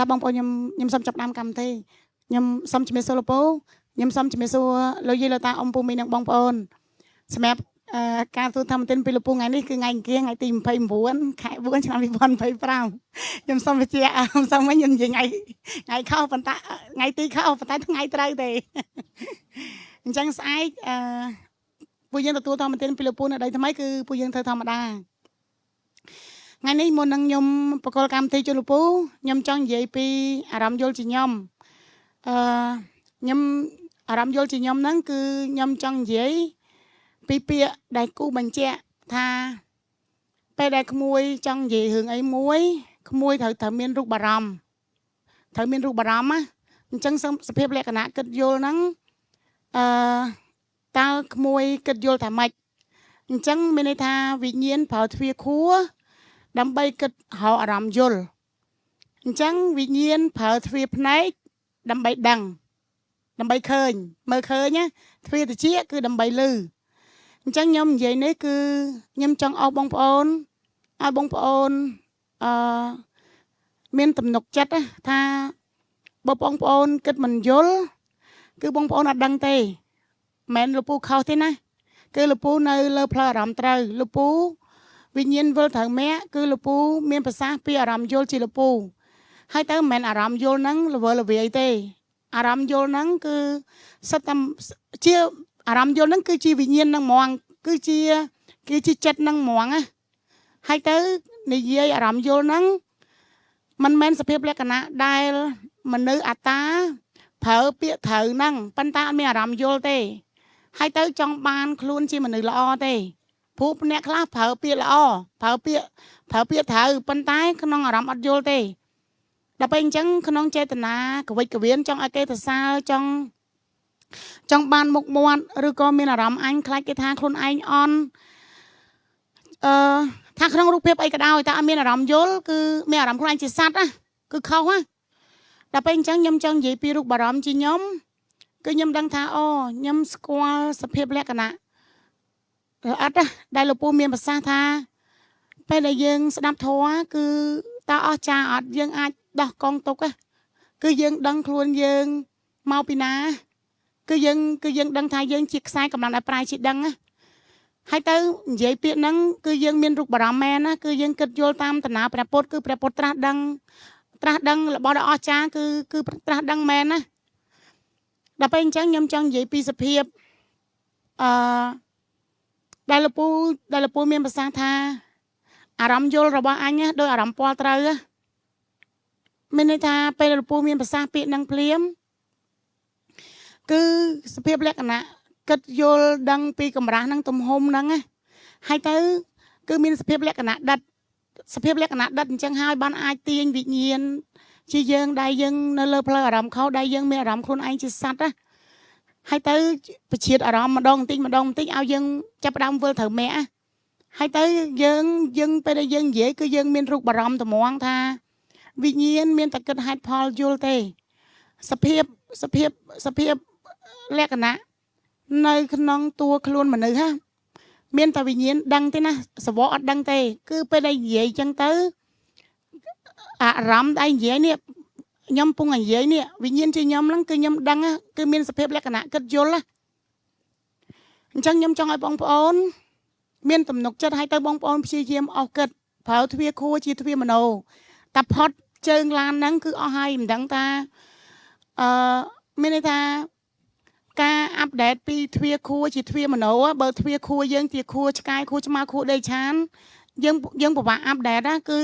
ta bong po nhâm xăm chập nam cầm thì nhâm xăm chỉ solo po nhâm xăm chỉ solo lo gì lo ta ông pu mi nang bong pon smep ការទូធម្មទានពីលពូថ្ងៃនេះគឺថ្ងៃអង្គារថ្ងៃទី29ខែ4ឆ្នាំ2025ខ្ញុំសូមបញ្ជាក់សូមខ្ញុំនិយាយថ្ងៃខុសប៉ុន្តែថ្ងៃទីខុសប៉ុន្តែថ្ងៃត្រូវទេអញ្ចឹងស្អែកពួកយើងទទួលធម្មទានពីលពូនៅដីថ្មីគឺពួកយើងធ្វើធម្មតាថ្ងៃនេះមុននឹងខ្ញុំបកគលកម្មវិធីជូនលពូខ្ញុំចង់និយាយពីអារម្មណ៍យល់ជាខ្ញុំខ្ញុំអារម្មណ៍យល់ជាខ្ញុំហ្នឹងគឺខ្ញុំចង់និយាយពីពាក្យដែលគូបញ្ជាក់ថាពេលដែលក្មួយចង់និយាយរឿងអីមួយក្មួយត្រូវមានរូបអារម្មណ៍ត្រូវមានរូបអារម្មណ៍ណាអញ្ចឹងសភាពលក្ខណៈគិតយល់ហ្នឹងតើក្មួយគិតយល់ថាម៉េចអញ្ចឹងមានន័យថាវិញ្ញាណប្រើទ្វារខួរដើម្បីគិតហៅអារម្មណ៍យល់អញ្ចឹងវិញ្ញាណប្រើទ្វារភ្នែកដើម្បីដឹងដើម្បីឃើញមើលឃើញណាទ្វារត្រចៀកគឺដើម្បីឮអញ្ចឹងខ្ញុំនិយាយនេះគឺខ្ញុំចង់អោបបងប្អូនឲ្យបងប្អូនមានទំនុកចិត្តថាបើបងប្អូនគិតមិនយល់គឺបងប្អូនអត់ដឹងទេមិនលពូខុសទេណាគឺលពូនៅលើផ្លូវអារម្មណ៍ត្រូវលពូវិញ្ញាណវិលត្រូវមាក់គឺលពូមានប្រសាសន៍ពីអារម្មណ៍យល់ជាលពូហើយទៅមិនមែនអារម្មណ៍យល់ហ្នឹងល្វើល្វាយទេអារម្មណ៍យល់ហ្នឹងគឺសិតតែជាអារម្មណ៍យល់ហ្នឹងគឺជាវិញ្ញាណហ្នឹងហ្មងគឺជាចិត្តហ្នឹងហ្មងណាហើយទៅនិយាយអារម្មណ៍យល់ហ្នឹងមិនមែនសភាពលក្ខណៈដែលមនុស្សអត្តាប្រើពាក្យត្រូវហ្នឹងប៉ុន្តែអត់មានអារម្មណ៍យល់ទេហើយទៅចង់បានខ្លួនជាមនុស្សល្អទេព្រោះអ្នកខ្លះប្រើពាក្យល្អប្រើពាក្យត្រូវប៉ុន្តែក្នុងអារម្មណ៍អត់យល់ទេដល់ពេលអញ្ចឹងក្នុងចេតនាកវិចកវៀនចង់ឲ្យគេសរសើរចង់បានមុខមាត់ឬក៏មានអារម្មណ៍អញខ្លាចគេថាខ្លួនឯងអន់ថាក្នុងរូបភាពអីក៏ដោយតែអត់មានអារម្មណ៍យល់គឺមានអារម្មណ៍ខ្លួនឯងជាសត្វណាគឺខុសណាដល់ពេលអញ្ចឹងខ្ញុំចង់និយាយពីរូបអារម្មណ៍ជាខ្ញុំគឺខ្ញុំដឹងថាអូខ្ញុំស្គាល់សភាពលក្ខណៈអត់ដែលលោកពូមានប្រសាសន៍ថាពេលដែលយើងស្ដាប់ធម៌គឺតើអស់ចាអត់យើងអាចដោះកងទុកគឺយើងដឹងខ្លួនយើងមកពីណាគឺយើងដឹងថាយើងជាខ្សែកម្លាំងដែលប្រាយជាដឹងណាហើយទៅនិយាយពាក្យហ្នឹងគឺយើងមានរូបអារម្មណ៍មែនណាគឺយើងគិតយល់តាមតាណាព្រះពុទ្ធគឺព្រះពុទ្ធត្រាស់ដឹងរបស់ដ៏អស្ចារ្យគឺត្រាស់ដឹងមែនណាដល់ពេលអញ្ចឹងខ្ញុំចង់និយាយពីសភាពដែលលោកពូមានប្រសាសន៍ថាអារម្មណ៍យល់របស់អញដោយអារម្មណ៍ពាល់ត្រូវមានន័យថាពេលលោកពូមានប្រសាសន៍ពាក្យហ្នឹងភ្លាមគឺសភាពលក្ខណៈគិតយល់ដឹងពីកម្រាស់ហ្នឹងទំហំហ្នឹងហើយទៅគឺមានសភាពលក្ខណៈដិតអញ្ចឹងហើយបានអាចទាញវិញ្ញាណជាយើងដែលយើងនៅលើផ្លូវអារម្មណ៍ខុសដែលយើងមានអារម្មណ៍ខ្លួនឯងជាសត្វណាហើយទៅបជាអារម្មណ៍ម្ដងបន្តិចឲ្យយើងចាប់ផ្ដើមវិលត្រូវមាក់ហើយទៅយើងពេលដែលយើងនិយាយគឺយើងមានរូបអារម្មណ៍ត្មងថាវិញ្ញាណមានតែគិតហេតុផលយល់ទេសភាពលក្ខណៈនៅក្នុងតួខ្លួនមនុស្សមានតែវិញ្ញាណដឹងទេណាសវៈអត់ដឹងទេគឺពេលដែលនិយាយអញ្ចឹងទៅអារម្មណ៍ដែលនិយាយនេះខ្ញុំពងនិយាយនេះវិញ្ញាណជាខ្ញុំហ្នឹងគឺខ្ញុំដឹងគឺមានសភាពលក្ខណៈគិតយល់អញ្ចឹងខ្ញុំចង់ឲ្យបងប្អូនមានទំនុកចិត្តឲ្យទៅបងប្អូនព្យាយាមអស់គិតប្រើទ្វារខួរជាទ្វារមโนតែផុតជើងឡានហ្នឹងគឺអស់ហើយមិនដឹងថាមានន័យថាការអាប់ដេតពីទ្វារខួរជាទ្វារមโนបើទ្វារខួរយើងជាខួរឆ្កែខួរឆ្មាខួរដេឆានយើងពិបាកអាប់ដេតគឺ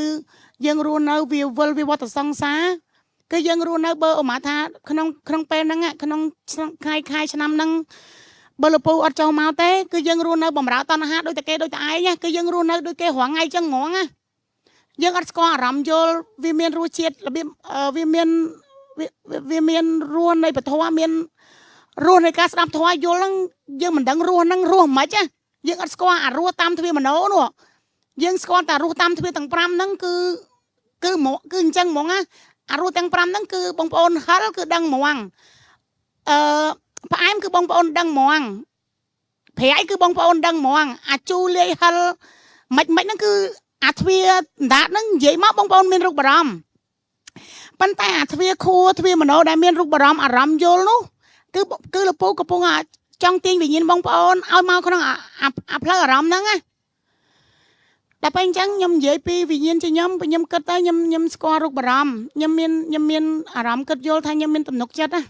យើងរស់នៅវាវិលវិវត្តសង្សារគឺយើងរស់នៅបើឧមាថាក្នុងពេលហ្នឹងក្នុងខែឆ្នាំហ្នឹងបើលពូអត់ចូលមកទេគឺយើងរស់នៅបំរើតណ្ហាដូចតែគេដូចតែឯងគឺយើងរស់នៅដូចគេរងថ្ងៃចឹងហ្មងយើងអត់ស្គាល់អារម្មណ៍យល់វាមានរសជាតិរបៀបវាមានរសនៃពធមានរសនៃការស្ដាប់ធម៌យល់ហ្នឹងយើងមិនដឹងរសហ្នឹងរសមិនខ្មិចយើងអត់ស្គាល់អារសតាមទ្វារមโนនោះយើងស្គាល់តែរសតាមទ្វារទាំង5ហ្នឹងគឺអញ្ចឹងហ្មងអារសទាំង5ហ្នឹងគឺបងប្អូនហិលគឺដឹងហ្មងផ្អែមគឺបងប្អូនដឹងហ្មងប្រៃគឺបងប្អូនដឹងហ្មងអាជូលាយហិលមិនហ្នឹងគឺអាទ្វារអណ្ដាតហ្នឹងនិយាយមកបងប្អូនមានរូបអារម្មណ៍ ប៉ុន្តែអាទ្វាខួទ្វាមโนដែលមានរូបអារម្មណ៍យល់នោះគឺលពូកំពុងចង់ទាញវិញ្ញាណបងប្អូនឲ្យមកក្នុងអាផ្លូវអារម្មណ៍ហ្នឹងណាតែពេលអញ្ចឹងខ្ញុំនិយាយពីវិញ្ញាណជាខ្ញុំគិតទៅខ្ញុំស្គាល់រូបអារម្មណ៍ខ្ញុំមានអារម្មណ៍គិតយល់ថាខ្ញុំមានទំនុកចិត្តណា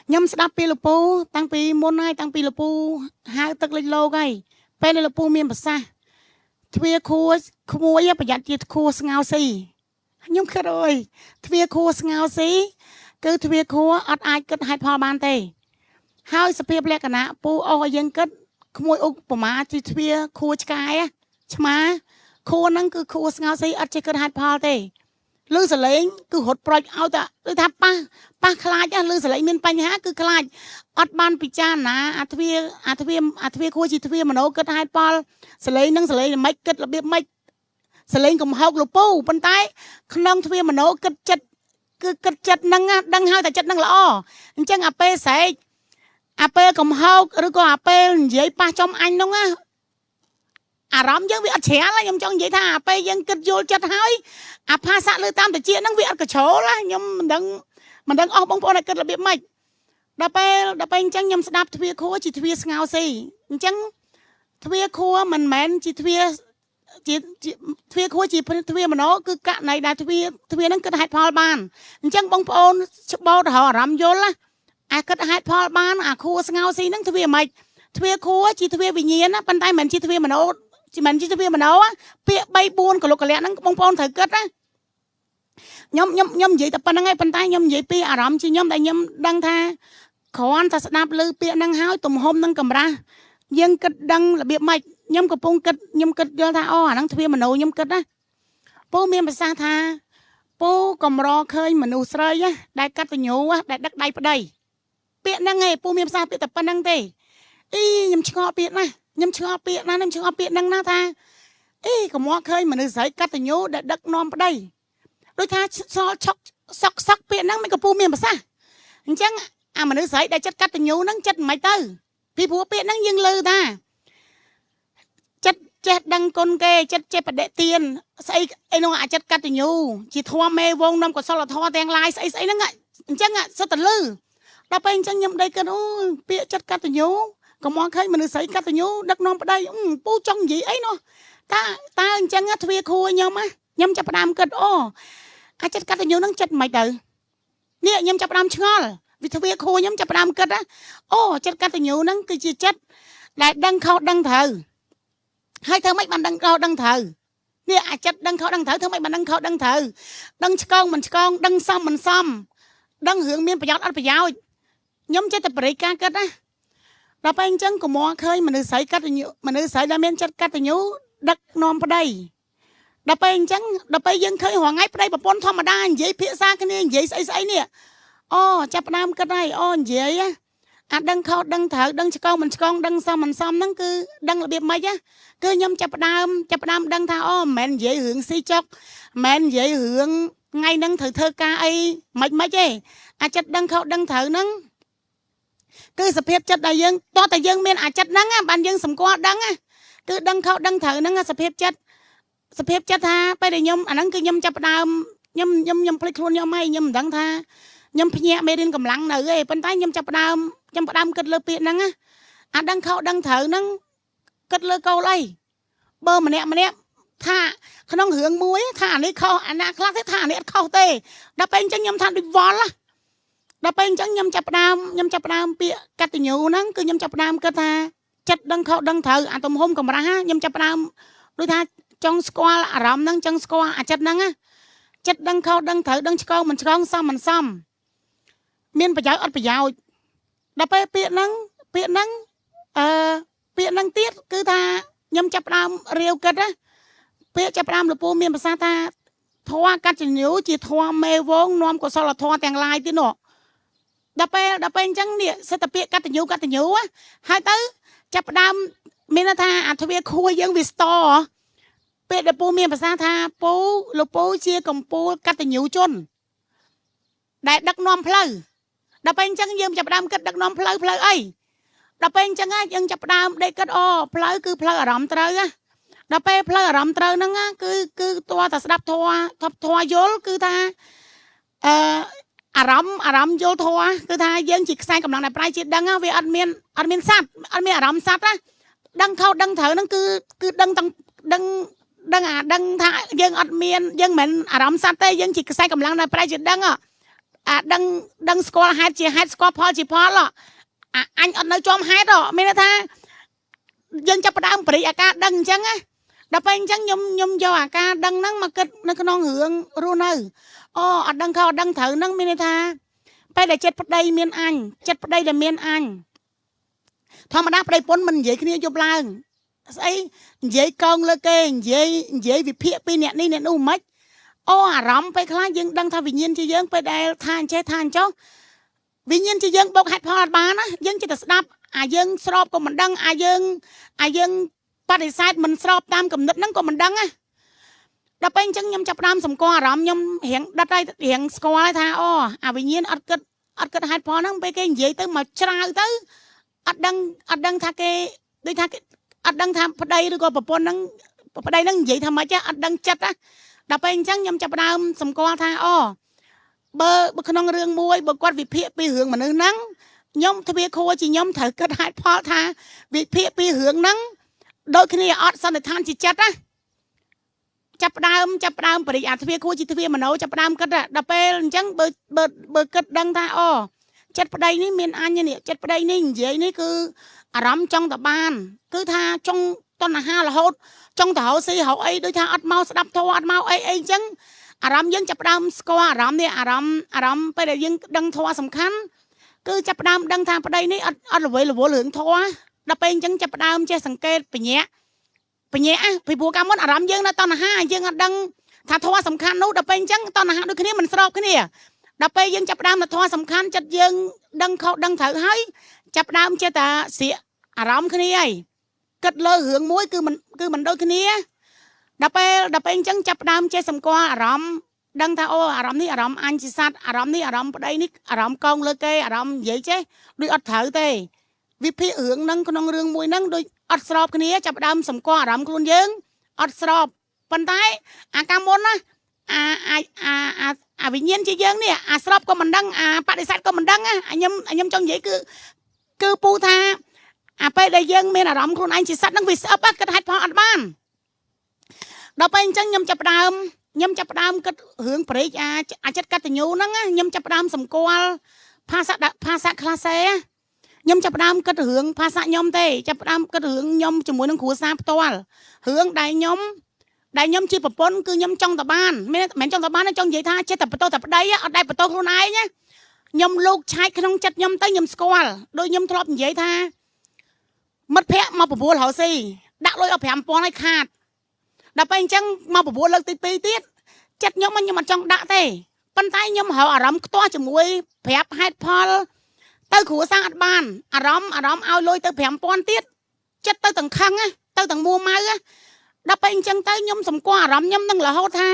ខ្ញុំស្ដាប់ពីលពូតាំងពីមុនហើយតាំងពីលពូហៅទឹកលិចលោកហើយពេលលពូមានប្រសាសន៍ទ្វាខួក្មួយប្រយ័ត្នជាខួស្ងោស៊ីខ្ញុំគិតអើយទ្វាខួស្ងោស៊ីគឺទ្វាខួអត់អាចគិតហេតុផលបានទេហើយសភាពលក្ខណៈពូអូឲ្យយើងគិតក្មួយឧបមាជាទ្វាខួឆ្កែឆ្មាខួហ្នឹងគឺខួស្ងោស៊ីអត់ចេះគិតហេតុផលទេលឺសលេងគឺរត់ប្រូចឲ្យតែដូចថាប៉ះខ្លាចលឺសលេងមានបញ្ហាគឺខ្លាចអត់បានពិចារណាអាទ្វាខួជាទ្វាមโนគិតហេតុផលសលេងនឹងសលេងមិនគិតរបៀបម៉េចសលេងកំហុកលពូប៉ុន្តែក្នុងទ្វាមโนគិតចិត្តគឺគិតចិត្តហ្នឹងដឹងហើយតែចិត្តហ្នឹងល្អអញ្ចឹងអាពេលស្រែកអាពេលកំហុកឬក៏អាពេលនិយាយប៉ះចំអញហ្នឹងណាអារម្មណ៍យើងវាអត់ច្រាលខ្ញុំចង់និយាយថាអាពេលយើងគិតយល់ចិត្តហើយអាភាសាលើតាមតិចហ្នឹងវាអត់កជ្រោលខ្ញុំមិនដឹងអស់បងប្អូនឲ្យគិតរបៀបម៉េចដល់ពេលអញ្ចឹងខ្ញុំស្ដាប់ទ្វាខួជាទ្វាស្ងោស៊ីអញ្ចឹងទ្វាខួមិនមែនជាទ្វាខួជាទ្វាមโนគឺកណៃដែលទ្វាហ្នឹងគិតហេតុផលបានអញ្ចឹងបងប្អូនច្បោតរហអារម្មណ៍យល់ណាអាគិតហេតុផលបានអាខួស្ងោស៊ីហ្នឹងទ្វាម៉េចទ្វាខួជាទ្វាវិញ្ញាណណាប៉ុន្តែមិនជាទ្វាមโนមិនជាទ្វាមโนពាក្យ3 4កលុកកលៈហ្នឹងបងប្អូនត្រូវគិតណាខ្ញុំនិយាយតែប៉ុណ្្នឹងឯងប៉ុន្តែខ្ញុំនិយាយពីអារម្មណ៍ជាខ្ញុំដែលខ្ញុំដឹងថាគ្រាន់តែស្ដាប់ឮពាក្យហ្នឹងហើយទំហំនឹងកម្រាស់យើងគិតដឹងរបៀបម៉េចខ្ញុំកំពុងគិតខ្ញុំគិតយល់ថាអូអាហ្នឹងទ្វាមโนខ្ញុំគិតណាពូមានប្រសាសន៍ថាពូកំរឃើញមនុស្សស្រីដែលកតញ្ញូដែលដឹកដៃប្តីពាក្យហ្នឹងឯងពូមានប្រសាសន៍ពាក្យតែប៉ុណ្្នឹងទេខ្ញុំឆ្ងល់ពាក្យណាខ្ញុំឆ្ងល់ពាក្យហ្នឹងណាថាកំរឃើញមនុស្សស្រីកតញ្ញូដែលដឹកនាំប្តីដូចថាសល់ឆុកសក់ពាក្យហ្នឹងមិនក៏ពូមានប្រសាសន៍អញ្ចឹងអាមនុស្សស្រីដែលចិត្តកតញ្ញូហ្នឹងចិត្តមិនទៅពីព្រោះពាក្យហ្នឹងយើងលើថាចិត្តចេះដឹងគុណគេចិត្តចេះបដិទានស្អីអីនោះអាចិត្តកតញ្ញូជាធម៌មេវងនាំកុសលធម៌ទាំងឡាយស្អីហ្នឹងអញ្ចឹងសុទ្ធតែលឺដល់ពេលអញ្ចឹងខ្ញុំដេកគិតអូពាក្យចិត្តកតញ្ញូក៏មកឃើញមនុស្សស្រីកតញ្ញូដឹកនាំប្តីពូចង់និយាយអីនោះតើអញ្ចឹងទ្វាខួខ្ញុំចាប់ផ្ដើមគិតអូអាចិត្តកតញ្ញូនឹងចិត្តមិនទៅនេះខ្ញុំចាប់ផ្ដើមឆ្ងល់វិទ្យាខួខ្ញុំចាប់ផ្ដើមគិតអូចិត្តកតញ្ញូនឹងគឺជាចិត្តដែលដឹងខុសដឹងត្រូវហើយធ្វើម៉េចបានដឹងខុសដឹងត្រូវនេះអាចិត្តដឹងខុសដឹងត្រូវធ្វើម៉េចបានដឹងខុសដឹងត្រូវដឹងឆ្កងមិនឆ្កងដឹងសមមិនសមដឹងរឿងមានប្រយោជន៍អត់ប្រយោជន៍ខ្ញុំចេះតែបរិយាការគិតណាដល់ពេលអញ្ចឹងកុំមកឃើញមនុស្សស្រីកតញ្ញូមនុស្សស្រីដែលមានចិត្តកតញ្ញូដឹកនាំប្តីដល់ពេលអញ្ចឹងដល់ពេលយើងឃើញរងថ្ងៃប្តីប្រពន្ធធម្មតានិយាយភាសាគ្នានិយាយស្អីនេះអូចាប់ផ្ដើមគិតហើយអូនិយាយអាដឹងខុសដឹងត្រូវដឹងឆ្កងមិនឆ្កងដឹងសមមិនសមហ្នឹងគឺដឹងរបៀបម៉េចគឺខ្ញុំចាប់ផ្ដើមដឹងថាអូមិនមែននិយាយរឿងស៊ីចុកមិនមែននិយាយរឿងថ្ងៃហ្នឹងត្រូវធ្វើការអីមិនទេអាចិត្តដឹងខុសដឹងត្រូវហ្នឹងគឺសភាពចិត្តដែលយើងតោះតែយើងមានអាចិត្តហ្នឹងបានយើងសម្គាល់ដឹងគឺដឹងខុសដឹងត្រូវហ្នឹងសភាពចិត្តថាពេលដែលខ្ញុំអាហ្នឹងគឺខ្ញុំចាប់ផ្ដើមខ្ញុំភ្លេចខ្លួនខ្ញុំហើយខ្ញុំមិនដឹងថាខ្ញុំភ្ញាក់មេរៀនកម្លាំងនៅទេប៉ុន្តែខ្ញុំចាប់ផ្ដើមគិតលើពាក្យហ្នឹងអាដឹងខុសដឹងត្រូវហ្នឹងគិតលើកូលអីបើម្នាក់ថាក្នុងរឿងមួយថាអានេះខុសអាណាខ្លះទេថាអានេះអត់ខុសទេដល់ពេលអញ្ចឹងខ្ញុំថាដូចវល់ដល់ពេលអញ្ចឹងខ្ញុំចាប់ផ្ដើមពាក្យកតញ្ញូហ្នឹងគឺខ្ញុំចាប់ផ្ដើមគិតថាចិត្តដឹងខុសដឹងត្រូវអាទំហំកម្រាស់ខ្ញុំចាប់ផ្ដើមដូចថាចង់ស្គាល់អារម្មណ៍ហ្នឹងចង់ស្គាល់អាចិត្តហ្នឹងចិត្តដឹងខុសដឹងត្រូវដឹងឆ្កងមិនឆ្កងសមមិនសមមានប្រយោជន៍អត់ប្រយោជន៍ដល់ពេលពាក្យហ្នឹងទៀតគឺថាខ្ញុំចាប់ផ្ដើមរាវគិតពាក្យចាប់ផ្ដើមលពូមានប្រសាសន៍ថាធម៌កតញ្ញូជាធម៌មេវងនាំកុសលធម៌ទាំងឡាយទៀតនោះដល់ពេលអញ្ចឹងនេះសិទ្ធិពាក្យកតញ្ញូហើយទៅចាប់ផ្ដើមមានថាអាទ្វាខួយើងវាស្តពេលដែលពូមានប្រសាសន៍ថាលពូជាកម្ពូលកតញ្ញូជនដែលដឹកនាំផ្លូវដល់ពេលអញ្ចឹងយើងចាប់ផ្ដើមគិតដឹកនាំផ្លូវអីដល់ពេលអញ្ចឹងយើងចាប់ផ្ដើមដេកគិតអូផ្លូវគឺផ្លូវអារម្មណ៍ត្រូវដល់ពេលផ្លូវអារម្មណ៍ត្រូវហ្នឹងគឺតើតែស្ដាប់ធម៌យល់គឺថា អារម្មណ៍យល់ធម៌គឺថាយើងជាខ្សែកម្លាំងដែលប្រែជាដឹងវាអត់មានសัตว์អត់មានអារម្មណ៍សัตว์ណាដឹងខុសដឹងត្រូវហ្នឹងគឺដឹងទាំងដឹងថាយើងអត់មានយើងមិនអារម្មណ៍សัตว์ទេយើងជាខ្សែកម្លាំងដែលប្រែជាដឹងដឹងស្គាល់ហេតុជាហេតុស្គាល់ផលជាផលអញអត់នៅជាប់ហេតុមានន័យថាយើងចាប់ផ្ដើមបរិយាកាសដឹងអញ្ចឹងណាដល់ពេលអញ្ចឹងខ្ញុំយកអាការដឹងហ្នឹងមកគិតនៅក្នុងរឿងរស់នៅអត់ដឹងខុសអត់ដឹងត្រូវហ្នឹងមានន័យថាពេលដែលចិត្តប្តីមានអញចិត្តប្តីដែលមានអញធម្មតាប្តីពុនមិននិយាយគ្នាយប់ឡើងស្អីនិយាយកងលើគេនិយាយវិភាគពីអ្នកនេះអ្នកនោះមិនអារម្មណ៍ពេលខ្លះយើងដឹងថាវិញ្ញាណជាយើងពេលដែលថាអញ្ចេះថាអញ្ចោះវិញ្ញាណជាយើងបោកហេតុផលអត់បានណាយើងចិត្តតែស្ដាប់យើងស្របក៏មិនដឹងយើងបដិសេធមិនស្របតាមគំនិតហ្នឹងក៏មិនដឹងណាដល់ពេលអញ្ចឹងខ្ញុំចាប់ផ្ដើមសម្គាល់អារម្មណ៍ខ្ញុំរៀងដិតហើយរៀងស្គាល់ថាអាវិញ្ញាណអត់គិតហេតុផលហ្នឹងពេលគេនិយាយទៅមកច្រាវទៅអត់ដឹងថាគេដូចថាអត់ដឹងថាប្តីឬក៏ប្រពន្ធហ្នឹងប្តីហ្នឹងនិយាយថាម៉េចអត់ដឹងចិត្តណាដល់ពេលអញ្ចឹងខ្ញុំចាប់ផ្ដើមសម្គាល់ថាបើក្នុងរឿងមួយបើគាត់វិភាគពីរឿងមនុស្សហ្នឹងខ្ញុំទ្វាខួរជាខ្ញុំត្រូវគិតហេតុផលថាវិភាគពីរឿងហ្នឹងដូចគ្នាអត់សន្និដ្ឋានជាចិត្តណាចាប់ផ្ដើមបរិយាទ្វាខួរជាទ្វាមโนចាប់ផ្ដើមគិតដល់ពេលអញ្ចឹងបើគិតដឹងថាចិត្តប្តីនេះមានអញនេះចិត្តប្តីនេះនិយាយនេះគឺអារម្មណ៍ចង់តបានគឺថាចង់តណ្ហារហូតចង់ទៅហៅស៊ីហៅអីដូចថាអត់មកស្ដាប់ធម៌អត់មកអីអញ្ចឹងអារម្មណ៍យើងចាប់ផ្ដើមស្គាល់អារម្មណ៍នេះអារម្មណ៍ពេលដែលយើងដឹងធម៌សំខាន់គឺចាប់ផ្ដើមដឹងថាប្តីនេះអត់រវល់រឿងធម៌ដល់ពេលអញ្ចឹងចាប់ផ្ដើមចេះសង្កេតបញ្ញាពីព្រោះកាលមុនអារម្មណ៍យើងនៅតណ្ហាយើងអត់ដឹងថាធម៌សំខាន់នោះដល់ពេលអញ្ចឹងតណ្ហាដូចគ្នាមិនស្របគ្នាដល់ពេលយើងចាប់ផ្ដើមនៅធម៌សំខាន់ចិត្តយើងដឹងខុសដឹងត្រូវហើយចាប់ផ្ដើមចេះតែស្រៀកអារម្មណ៍គ្នាហើយគិតលើរឿងមួយគឺមិនដូចគ្នាដល់ពេលអញ្ចឹងចាប់ផ្ដើមចេះសម្គាល់អារម្មណ៍ដឹងថាអារម្មណ៍នេះអារម្មណ៍អញជាសត្វអារម្មណ៍នេះអារម្មណ៍ប្តីនេះអារម្មណ៍កងលើគេអារម្មណ៍និយាយចេះដូចអត់ត្រូវទេវិភាគរឿងហ្នឹងក្នុងរឿងមួយហ្នឹងដូចអត់ស្របគ្នាចាប់ផ្ដើមសម្គាល់អារម្មណ៍ខ្លួនយើងអត់ស្របប៉ុន្តែអាកាមុនណាអាវិញ្ញាណជាយើងនេះអាស្របក៏មិនដឹងអាបដិសេធក៏មិនដឹងខ្ញុំចង់និយាយគឺពូថាអាពេលដែលយើងមានអារម្មណ៍ខ្លួនឯងជាសត្វហ្នឹងវាស្អឹបគិតហេតុផលអត់បានដល់ពេលអញ្ចឹងខ្ញុំចាប់ផ្ដើមគិតរឿងប្រេកអាចិត្តកតញ្ញូហ្នឹងខ្ញុំចាប់ផ្ដើមសម្គាល់ភាសាខ្លះសេខ្ញុំចាប់ផ្ដើមគិតរឿងភាសាខ្ញុំទេចាប់ផ្ដើមគិតរឿងខ្ញុំជាមួយនឹងគ្រួសារផ្ទាល់រឿងដែលខ្ញុំជាប្រពន្ធគឺខ្ញុំចង់តបានមិនចង់តបានចង់និយាយថាចិត្តតែបន្ទោសតែប្តីអត់ដែលបន្ទោសខ្លួនឯងណាខ្ញុំលោកឆែកក្នុងចិត្តខ្ញុំទៅខ្ញុំស្គាល់ដូចខ្ញុំធ្លាប់និយាយថាមិត្តភ័ក្តិមក9រោស៊ីដាក់លុយឲ្យ 5,000 ឲ្យខាតដល់ពេលអញ្ចឹងមក9លើកទី2ទៀតចិត្តខ្ញុំអត់ចង់ដាក់ទេប៉ុន្តែខ្ញុំរកអារម្មណ៍ខ្ទាស់ជាមួយប្រាប់ហេតុផលទៅគ្រួសារអត់បានអារម្មណ៍ឲ្យលុយទៅ 5,000 ទៀតចិត្តទៅទាំងខឹងទៅទាំងមួម៉ៅដល់ពេលអញ្ចឹងទៅខ្ញុំសម្គាល់អារម្មណ៍ខ្ញុំនឹងរហូតថា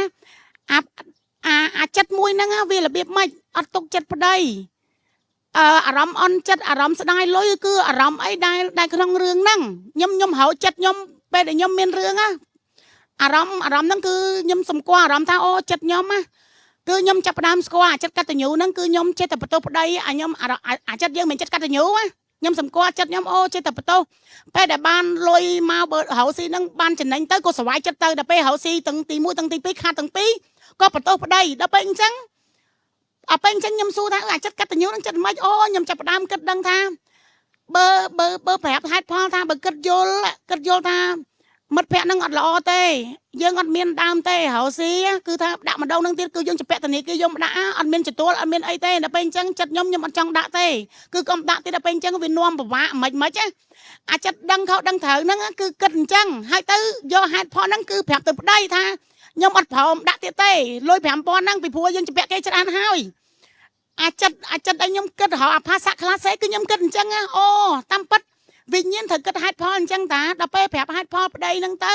អាចិត្តមួយហ្នឹងវារបៀបម៉េចអត់ទុកចិត្តប្តីអារម្មណ៍អន់ចិត្តអារម្មណ៍ស្ដាយលុយគឺអារម្មណ៍អីដែលក្នុងរឿងហ្នឹងខ្ញុំហៅចិត្តខ្ញុំពេលដែលខ្ញុំមានរឿងអារម្មណ៍ហ្នឹងគឺខ្ញុំសម្គាល់អារម្មណ៍ថាចិត្តខ្ញុំគឺខ្ញុំចាប់ផ្ដើមស្គាល់ចិត្តកតញ្ញូហ្នឹងគឺខ្ញុំចេះតែបន្ទោសប្តីខ្ញុំចិត្តយើងមិនចិត្តកតញ្ញូខ្ញុំសម្គាល់ចិត្តខ្ញុំចេះតែបន្ទោសពេលដែលបានលុយមកបើរោស៊ីហ្នឹងបានចំណេញទៅក៏សប្បាយចិត្តទៅដល់ពេលរោស៊ីទាំងទី1ទាំងទី2ខាតទាំងពីរក៏បន្ទោសប្តីដល់ពេលអញ្ចឹងខ្ញុំសួរថាចិត្តកតញ្ញូហ្នឹងចិត្តមិនខ្ញុំចាប់ផ្ដើមគិតដឹងថាបើប្រាប់ហេតុផលថាបើគិតយល់ថាមិត្តភក្តិហ្នឹងអត់ល្អទេយើងអត់មានដើមទេរោស៊ីគឺថាដាក់ម្ដងហ្នឹងទៀតគឺយើងចម្ពាក់ធនាគារយើងដាក់អត់មានទទួលអត់មានអីទេដល់ពេលអញ្ចឹងចិត្តខ្ញុំអត់ចង់ដាក់ទេគឺកុំដាក់ទៀតដល់ពេលអញ្ចឹងវានាំពិបាកមិនអាចិត្តដឹងខុសដឹងត្រូវហ្នឹងគឺគិតអញ្ចឹងហើយទៅយកហេតុផលហ្នឹងគឺប្រាប់ទៅប្តីថាខ្ញុំអត់ព្រមដាក់ទៀតទេលុយ 5,000 ហ្នឹងពីព្រោះយើងចម្ពាក់គេច្រើនហើយអាចិត្តឲ្យខ្ញុំគិតរកអាភាសាខ្លះសេគឺខ្ញុំគិតអញ្ចឹងតាមពិតវិញ្ញាណត្រូវគិតហេតុផលអញ្ចឹងតាដល់ពេលប្រាប់ហេតុផលប្តីហ្នឹងទៅ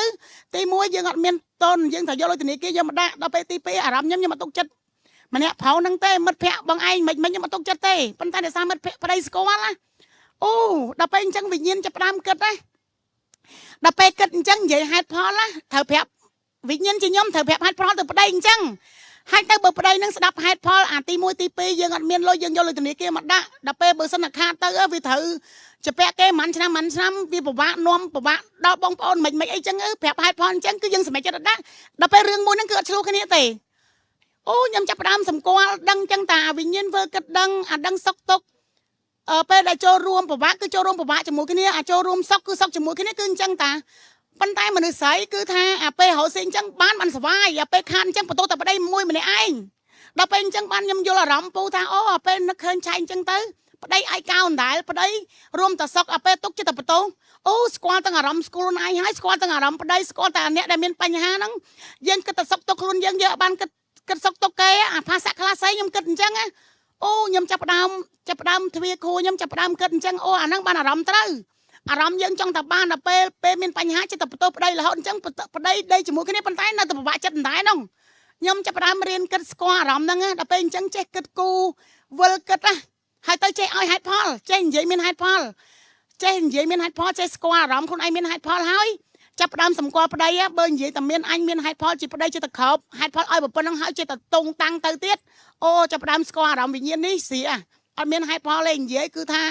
ទី1យើងអត់មានតនយើងត្រូវយកលុយធនាគារយកមកដាក់ដល់ពេលទី2អារម្មណ៍ខ្ញុំអត់ទុកចិត្តម្នាក់ប្រៅហ្នឹងទេមិត្តភក្តិបងឯងមិនខ្ញុំអត់ទុកចិត្តទេប៉ុន្តែដោយសារមិត្តភក្តិប្តីស្គាល់ណាដល់ពេលអញ្ចឹងវិញ្ញាណចាប់ផ្ដើមគិតណាដល់ពេលគិតអញ្ចឹងនិយាយហេតុផលណាត្រូវប្រាប់វិញ្ញាណជាខ្ញុំត្រូវប្រាប់ហេតុផលទៅប្តីអញ្ចឹង ហើយទៅបើប្តីនឹងស្ដាប់ហេតុផលអាទី1ទី2យើងអត់មានលុយយើងយកលុយធនាគារមកដាក់ដល់ពេលបើសិនខាតទៅវាត្រូវជាពាក់គេមិនឆ្នាំវាពិបាកនាំពិបាកដល់បងប្អូនមិនអីចឹងប្រាប់ហេតុផលអញ្ចឹងគឺយើងសម្រេចចិត្តដាក់ដល់ពេលរឿងមួយហ្នឹងគឺអត់ឆ្លោះគ្នាទេអូខ្ញុំចាប់ផ្ដើមសម្គាល់ដឹងចឹងតាវិញ្ញាណធ្វើគិតដឹងអាដឹងសុកទុកពេលដែលចូលរួមពិបាកគឺចូលរួមពិបាកជាមួយគ្នាអាចូលរួមសុកគឺសុកជាមួយគ្នាគឺអញ្ចឹងតាប៉ុន្តែមនុស្សស្រីគឺថាអាពេលរកស៊ីអញ្ចឹងបានសវាយអាពេលខាតអញ្ចឹងបន្ទោតែប្តីមួយម្នាក់ឯងដល់ពេលអញ្ចឹងបានខ្ញុំយល់អារម្មណ៍ពូថាអូអាពេលនឹកឃើញឆៃអញ្ចឹងទៅប្តីឯកោអណ្ដែលប្តីរួមតែសុកអាពេលទុកចិត្តតែបន្ទោអូស្គាល់ទាំងអារម្មណ៍ស្គាល់ខ្លួនឯងហើយស្គាល់ទាំងអារម្មណ៍ប្តីស្គាល់តែអ្នកដែលមានបញ្ហាហ្នឹងយើងគិតតែសុកទុកខ្លួនយើងយកបានគិតសុកទុកគេអាភាសាខ្លះស្អីខ្ញុំគិតអញ្ចឹងអូខ្ញុំចាប់ផ្ដើមទ្វាគ្រូខ្ញុំចាប់ផ្ដើមគិតអញ្ចឹងអូអាហ្នឹងបានអារម្មណ៍ត្រូវអារម្មណ៍យើងចង់តែបានដល់ពេលមានបញ្ហាចិត្តតែបន្ទោប្តីរហូតអញ្ចឹងប្តីដេកជាមួយគ្នាប៉ុន្តែនៅតែពិបាកចិត្តដដែលហ្នឹងខ្ញុំចាប់ផ្ដើមរៀនគិតស្គាល់អារម្មណ៍ហ្នឹងដល់ពេលអញ្ចឹងចេះគិតគូវិលគិតហើយទៅចេះឲ្យហេតុផលចេះនិយាយមានហេតុផលចេះនិយាយមានហេតុផលចេះស្គាល់អារម្មណ៍ខ្លួនឯងមានហេតុផលហើយចាប់ផ្ដើមសម្គាល់ប្តីបើនិយាយតែមានអញមានហេតុផលជាប្តីចិត្តតែក្របហេតុផលឲ្យប៉ុណ្្នឹងហើយចិត្តតែតុងតាំងទៅទៀតអូចាប់ផ្ដើមស្គាល់អារម្មណ៍វិញ្ញាណនេះស្រីអត់មានហេតុផលទេនិយាយគឺថា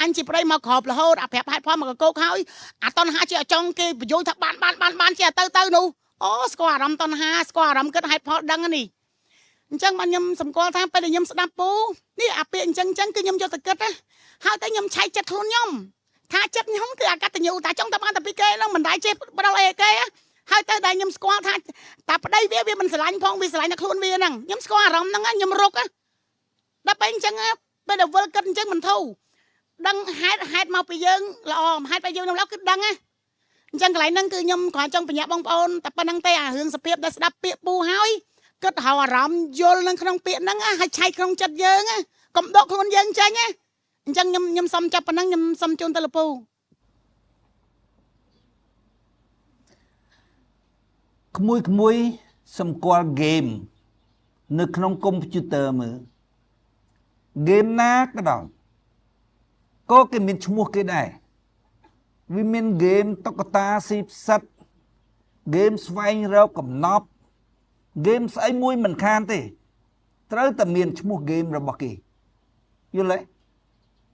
អញជាប្តីមកក្របរហូតអាប្រាប់ហេតុផលមកកកោកហើយអាតណ្ហាជាចង់គេបញ្យល់ថាបានជាទៅនោះអូស្គាល់អារម្មណ៍តណ្ហាស្គាល់អារម្មណ៍គិតហេតុផលដឹងនេះអញ្ចឹងបានខ្ញុំសម្គាល់ថាពេលដែលខ្ញុំស្ដាប់ពូនេះអាពាក្យអញ្ចឹងគឺខ្ញុំយកទៅគិតហើយតែខ្ញុំឆែកចិត្តខ្លួនខ្ញុំថាចិត្តខ្ញុំគឺអកតញ្ញូតាចង់តែបានតែពីគេហ្នឹងមិនដែរចេះបដិលអីគេហើយទៅដែលខ្ញុំស្គាល់ថាតាប្តីវាមិនស្រឡាញ់ផងវាស្រឡាញ់តែខ្លួនវាហ្នឹងខ្ញុំស្គាល់អារម្មណ៍ហ្នឹងខ្ញុំរកដល់ពេលអញ្ចឹងពេលដែលវិលគិតអញ្ចឹងមិនធូរដឹងហេតុមកពីយើងល្អហេតុពីយើងនឹងល្អគឺដឹងអញ្ចឹងកន្លែងហ្នឹងគឺខ្ញុំគ្រាន់ចង់បញ្ញាបងប្អូនតែប៉ុណ្្នឹងទេអារឿងសភាពដែលស្ដាប់ពាក្យពូហើយគិតហៅអារម្មណ៍យល់នឹងក្នុងពាក្យហ្នឹងហើយឆែកក្នុងចិត្តយើងកុំដកខ្លួនយើងចេញអញ្ចឹងខ្ញុំសុំចាប់ប៉ុណ្ណឹងខ្ញុំសុំជូនទៅលោកពូក្មួយសម្គាល់ហ្គេមនៅក្នុងកុំព្យូទ័រមើលហ្គេមណាក៏ដោយក៏គេមានឈ្មោះគេដែរវាមានហ្គេមតុក្កតាស៊ីផ្សិតហ្គេមស្វែងរកកំណប់ហ្គេមស្អីមួយមិនខានទេត្រូវតែមានឈ្មោះហ្គេមរបស់គេយល់ទេ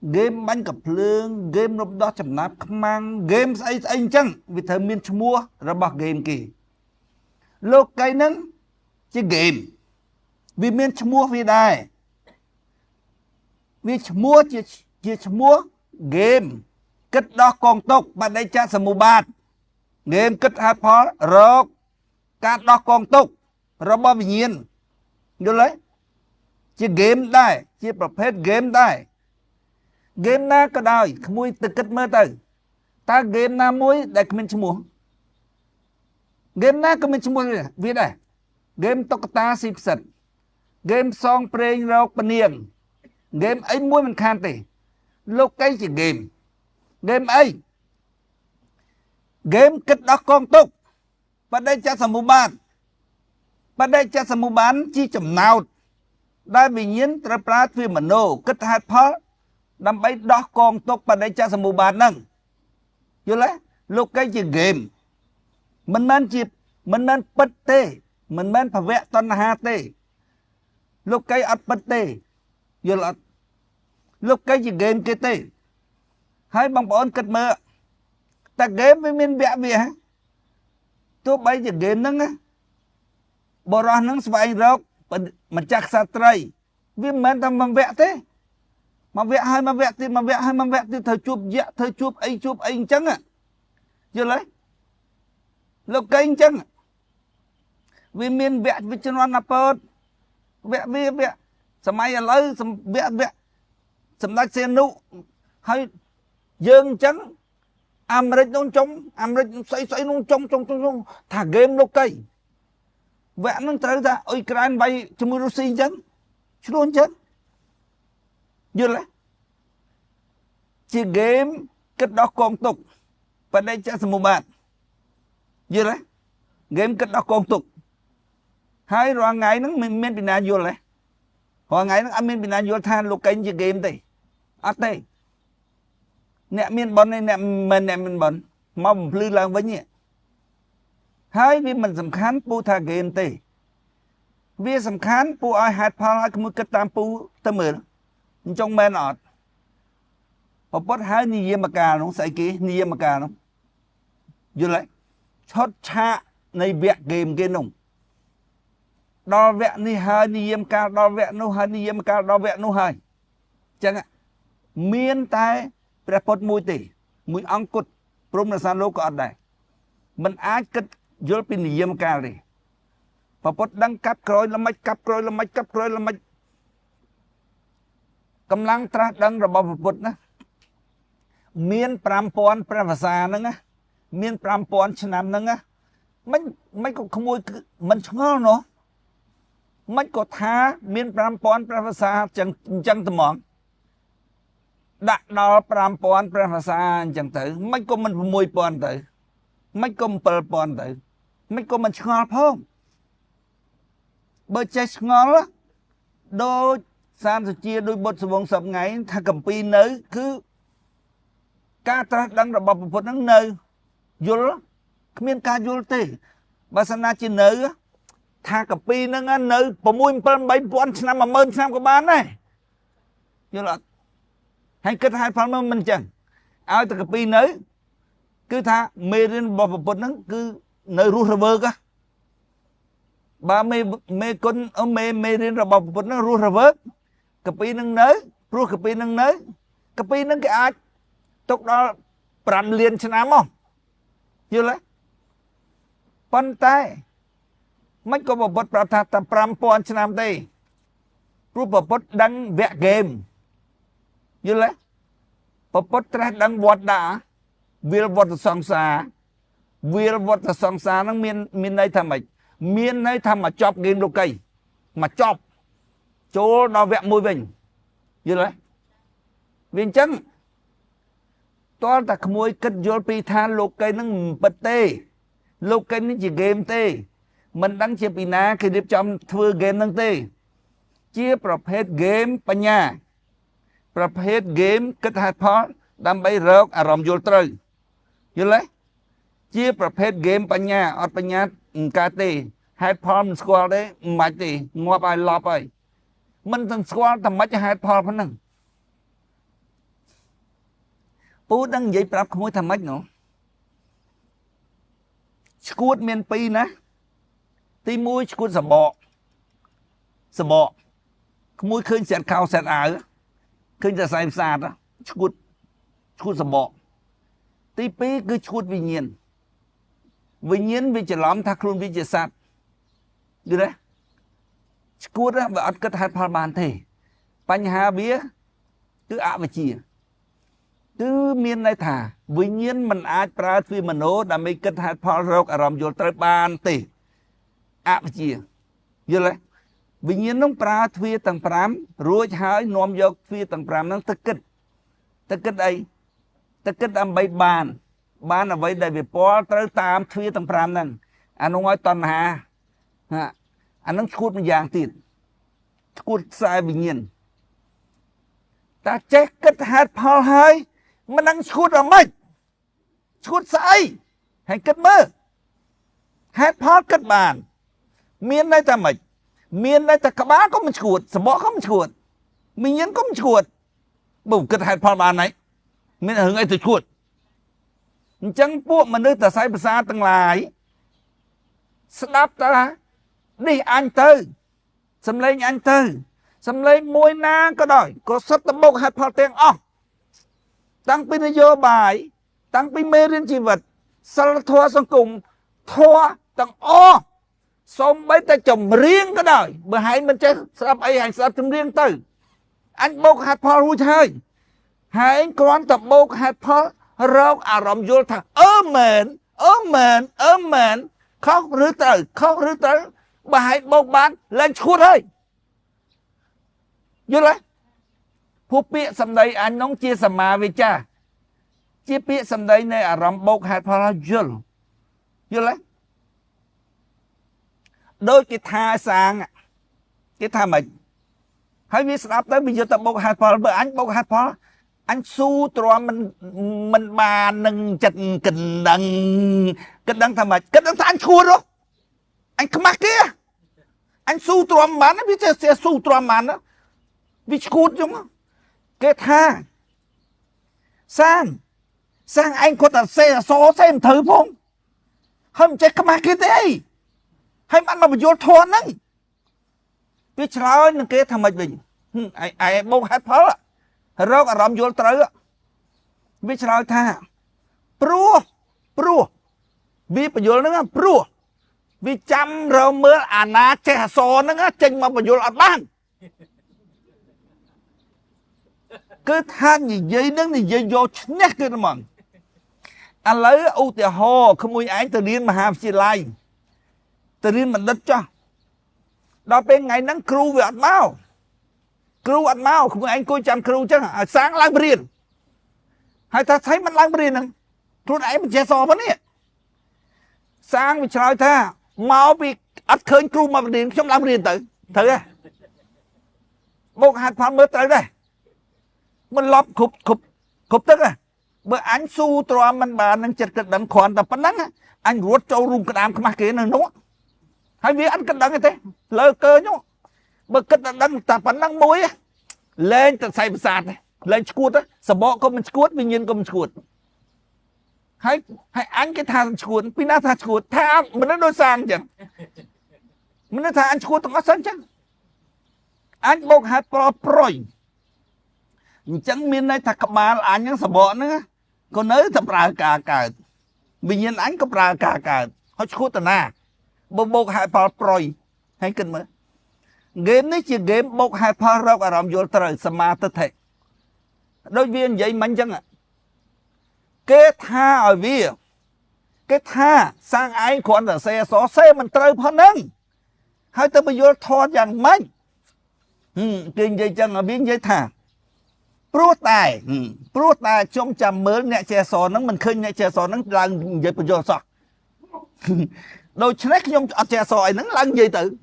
ហ្គេមបាញ់កាភ្លើងហ្គេមរំដោះចំណាប់ខ្មាំងហ្គេមស្អីអញ្ចឹងវាត្រូវមានឈ្មោះរបស់ហ្គេមគេលោកកៃហ្នឹងជាហ្គេមវាមានឈ្មោះវាដែរវាឈ្មោះជាឈ្មោះហ្គេមគិតដោះកងទុកបដិច្ចសមុបាទហ្គេមគិតហេតុផលរកការដោះកងទុករបស់វិញ្ញាណយល់ទេជាហ្គេមដែរជាប្រភេទហ្គេមដែរហ្គេមណាក៏ដោយក្មួយទៅគិតមើលទៅតើហ្គេមណាមួយដែលគ្មានឈ្មោះហ្គេមណាក៏មានឈ្មោះវាដែរហ្គេមតុក្កតាស៊ីផ្សិតហ្គេមសងប្រេងរកពនាងហ្គេមអីមួយមិនខានទេលោកកៃជាហ្គេមអីហ្គេមគិតដោះកងទុកបដិច្ចសមុបាទបដិច្ចសមុបានជាចំណោទដែលវិញ្ញាណត្រូវប្រើទ្វាមโนគិតហេតុផលដើម្បីដោះកងទុកបដិច្ចសមុបាទហ្នឹងយល់ទេលោកកៃជាហ្គេមមិនមែនពិតទេមិនមែនភវៈតណ្ហាទេលោកកៃអត់ពិតទេយល់អត់លោកកៃជាហ្គេមគេទេហើយបងប្អូនគិតមើលតែហ្គេមវាមានវគ្គវាទោះបីជាហ្គេមហ្នឹងបរោះហ្នឹងស្វែងរកម្ចាស់ក្សត្រីវាមិនមែនតែមួយវគ្គទេមួយវគ្គហើយមួយវគ្គទៀតមួយវគ្គហើយមួយវគ្គទៀតត្រូវជួបយៈត្រូវជួបអីអញ្ចឹងយល់ទេលោកកៃអញ្ចឹងវាមានវគ្គវិជ្ជាណាពតវគ្គសម័យឥឡូវវគ្គសម្ដេចសៀនុហើយយើងអញ្ចឹងអាមេរិកនោះចុំអាមេរិកស្អីនោះចុំថាហ្គេមលោកកៃវគ្គហ្នឹងត្រូវថាអ៊ុយក្រែនវាយជាមួយរុស្ស៊ីអញ្ចឹងឆ្លោះអញ្ចឹងយល់ទេជាហ្គេមគិតដោះកងទុកបដិច្ចសមុបាទយល់ទេហ្គេមគិតដោះកងទុកហើយរាល់ថ្ងៃហ្នឹងមិនមានពីណាយល់ទេរាល់ថ្ងៃហ្នឹងអត់មានពីណាយល់ថាលោកកៃជាហ្គេមទេអត់ទេអ្នកមានប៉ុនឯអ្នកមិនអ្នកមានប៉ុនមកបំភ្លឺឡើងវិញហើយវាមិនសំខាន់ពូថាហ្គេមទេ វាសំខាន់ពួកឲ្យហេតុផលឲ្យក្មួយគិតតាមពូទៅមើលអញ្ចឹងមែនអត់ប្រពុតហើយនិយាមការនោះស្អីគេនិយាមការនោះយល់ទេឈុតឆាកនៃវគ្គហ្គេមគេនោះដល់វគ្គនេះហើយនិយាមការដល់វគ្គនោះហើយនិយាមការដល់វគ្គនោះហើយអញ្ចឹងមានតែព្រះពុទ្ធមួយទេមួយអង្គគត់ព្រមនៅសានលោកក៏អត់ដែរមិនអាចគិតយល់ពីនិយាមការទេព្រះពុទ្ធដឹងកាប់ក្រោយល្មិចកាប់ក្រោយល្មិចកាប់ក្រោយល្មិចកម្លាំងត្រាស់ដឹងរបស់ព្រះពុទ្ធណាមាន 5000 ព្រះភាសាហ្នឹងណាមាន 5000 ឆ្នាំហ្នឹងណាមិនក៏ក្មួយមិនឆ្ងល់នោះមិនក៏ថាមាន 5000 ព្រះភាសាអញ្ចឹងត្មងដាក់ដល់ 5000 ព្រះភាសាអញ្ចឹងទៅមិនក៏មិន 6000 ទៅមិនក៏ 7000 ទៅមិនក៏មិនឆ្ងល់ផងបើចេះឆ្ងល់ដូចសាមសុជាដោយបុត្រសវងសពថ្ងៃថាកម្ពីនៅគឺការត្រាស់ដឹងរបស់ព្រះពុទ្ធហ្នឹងនៅយល់គ្មានការយល់ទេបើសិនណាជានៅថាកម្ពីហ្នឹងនៅ6 7 8000 ឆ្នាំ 10000 ឆ្នាំក៏បានដែរយល់អត់ហើយគិតហេតុផលមកមិនអញ្ចឹងឲ្យតែកម្ពីនៅគឺថាមេរៀនរបស់ព្រះពុទ្ធហ្នឹងគឺនៅរស់រវើកបើមេគុណមេរៀនរបស់ព្រះពុទ្ធហ្នឹងរស់រវើកកម្ពីហ្នឹងនៅព្រោះកម្ពីហ្នឹងនៅកម្ពីហ្នឹងគេអាចទុកដល់5លានឆ្នាំមកយល់ទេប៉ុន្តែមិនក៏ព្រះពុទ្ធប្រាប់ថាតែ 5000 ឆ្នាំទេព្រោះព្រះពុទ្ធដឹងវគ្គហ្គេមយល់ទេព្រះពុទ្ធត្រាស់ដឹងវត្តដាវាលវត្តសង្សារវាលវត្តសង្សារហ្នឹងមានន័យថាម៉េចមានន័យថាមកចប់ហ្គេមលោកីមកចប់ចូលដល់វគ្គមួយវិញយល់ទេវាអញ្ចឹងតើតែក្មួយគិតយល់ពីថាលោកីហ្នឹងមិនពិតទេលោកីនេះជាហ្គេមទេមិនដឹងជាពីណាគេរៀបចំធ្វើហ្គេមហ្នឹងទេជាប្រភេទហ្គេមបញ្ញាប្រភេទហ្គេមគិតហេតុផលដើម្បីរកអារម្មណ៍យល់ត្រូវយល់ទេជាប្រភេទហ្គេមបញ្ញាអត់បញ្ញាកើតទេហេតុផលមិនស្គាល់ទេមិនបាច់ទេងាប់ឲ្យឡប់ហើយមិនទាំងស្គាល់តែមិនហេតុផលប៉ុណ្ណឹងពូដឹងនិយាយប្រាប់ក្មួយថាម៉េចនោះឈួតមាន2ណាទី1ឈួតសបកក្មួយឃើញស្រាតខោស្រាតអាវឃើញតែខ្សែផ្សាតឈួតសបកទី2គឺឈួតវិញ្ញាណវាច្រឡំថាខ្លួនវាជាសត្វយល់ទេឈួតវាអត់គិតហេតុផលបានទេបញ្ហាវាគឺអវិជ្ជាគឺមានន័យថាវិញ្ញាណមិនអាចប្រើទ្វារមโนដើម្បីគិតហេតុផលរកអារម្មណ៍យល់ត្រូវបានទេអវិជ្ជាយល់ទេវិញ្ញាណនោះប្រើទ្វារទាំង5រួចហើយនាំយកទ្វារទាំង5ហ្នឹងទៅគិតអីទៅគិតដើម្បីបានអ្វីដែលវាពាល់ត្រូវតាមទ្វារទាំង5ហ្នឹងអានោះឲ្យតណ្ហាអានឹងឈួតម្យ៉ាងទៀតឈួតខ្សែវិញ្ញាណតែចេះគិតហេតុផលហើយមិនដឹងឈួតអ្ហ្មិចឈួតស្អីហើយគិតមើលហេតុផលគិតបានមានន័យថាម៉េចមានន័យថាក្បាលក៏មិនឈួតសបកក៏មិនឈួតវិញ្ញាណក៏មិនឈួតបើគិតហេតុផលបានហើយមានរឿងអីទៅឈួតអញ្ចឹងពួកមនុស្សតស័យភាសាទាំងឡាយស្ដាប់តានេះអញទៅសំឡេងអញទៅសំឡេងមួយណាក៏ដោយក៏សុទ្ធតែបោកហេតុផលទាំងអស់តាំងពីនយោបាយតាំងពីមេរៀនជីវិតសិលធម៌សង្គមធម៌ទាំងអស់សូម្បីតែចម្រៀងក៏ដោយបើហែងមិនចេះស្ដាប់អីហែងស្ដាប់ចម្រៀងទៅអញបោកហេតុផលរួចហើយហែងគ្រាន់តែបោកហេតុផលរកអារម្មណ៍យល់ថាមែនខុសឬត្រូវបើហែងបោកបានឡើងឈួតហើយយល់ទេពួកពាក្យសម្ដីអញនោះជាសមាវិជ្ជាជាពាក្យសម្ដីនៃអារម្មណ៍បោកហេតុផលយល់ទេដូចគេថាសាងគេថាម៉េចហើយវាស្ដាប់ទៅវាយកទៅបោកហេតុផលបើអញបោកហេតុផលអញស៊ូទ្រាំមិនបាននឹងចិត្តគិតដឹងថាម៉េចគិតដឹងថាអញឈួតហ៎អញខ្មាស់គេ anh su tròn bán nó biết sẽ su tròn bán đó vì cút chúng cái tha sang anh có thể xe xó xem thử không không chết cái mà cái đấy hay bạn mà vô thônហ្នឹងvì sao nó cái thằng mày bình ai bông hát phá rốt à rõm vô tới vì sao tha pro vì bây giờ nó pro vì chăm rồi mưa na che xó nó chênh mà bây giờ ở ban cứ than gì dây nó thì dây vô nét cái mà anh lấy ưu tiệt hồ không muốn anh từ điên mà ham chi lại từ điên mình đất cho đó bên ngày nắng kêu về ăn mau không anh coi chăm kêu chứ sáng lang bền hay ta thấy mình lang bền không thôi ấy mình che so vấn nè sáng mình chơi tha mau bị ắt khơi kêu mà điện trong lang bền tự thử à một hạt phán mới tới đây mình lọp khục tức à bữa anh su trò mình bà năng chật cái đằng khoản tập bắn á anh ruột trâu rung cái đám cái mặt kia nó nốt hay vì anh cái đằng như thế lơ cơ nhá bữa cái đằng tập bắn năng muối lên từ say sạt này lên chuột á sờ bọ có mình chuột vì nhiên có mình chuột hay anh cái thằng chuột pina thằng chuột tha mình nó đôi sang chẳng mình nó thà anh chuột tao có sân chắc anh bốc hạt proi chẳng miền này thật mà anh những sờ bọ nữa còn nếu tập ra cả vì nhiên anh có ra cả họ chuột tao na bốc hạt proi hay kinh mà game này chỉ game bốc hai pha rau ở làm vô trời sama tất thể đôi viên vậy mạnh chăng ạ cái tha ở vì cái tha sang ai còn ở xe xó xe mình trời phân nâng hai tới bây giờ thò chẳng mạnh kinh vậy chăng ở biến vậy thà pro tài trong chầm mới nhẹ che xó nó mình khơi nhẹ che xó nó làm vậy bây giờ sọ đôi snack trong che xó nó làm gì tự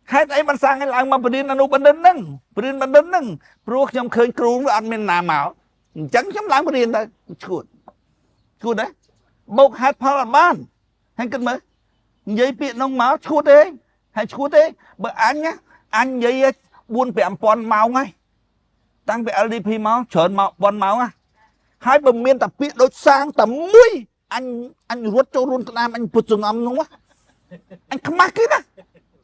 hai ấyมันsangให้ล้างมาประเด็นอนุประเด็นนั่งพวกยำเคยครูอันเป็นนาหมาจังยำล้างประเด็นได้ชุดđấy bốc hạt phá ban hay cần mới giấy biển nông máu chuột đấy hay chuột đấy bữa anh nhá anh giấy buôn bẹm pon máu ngay tăng về LDP máu chởn máu pon máu á hai bờ miền tập biển đôi sang tầm mũi anh ruột cho luôn nam anh bụt dùng âm đúng không anh không mắc cái đó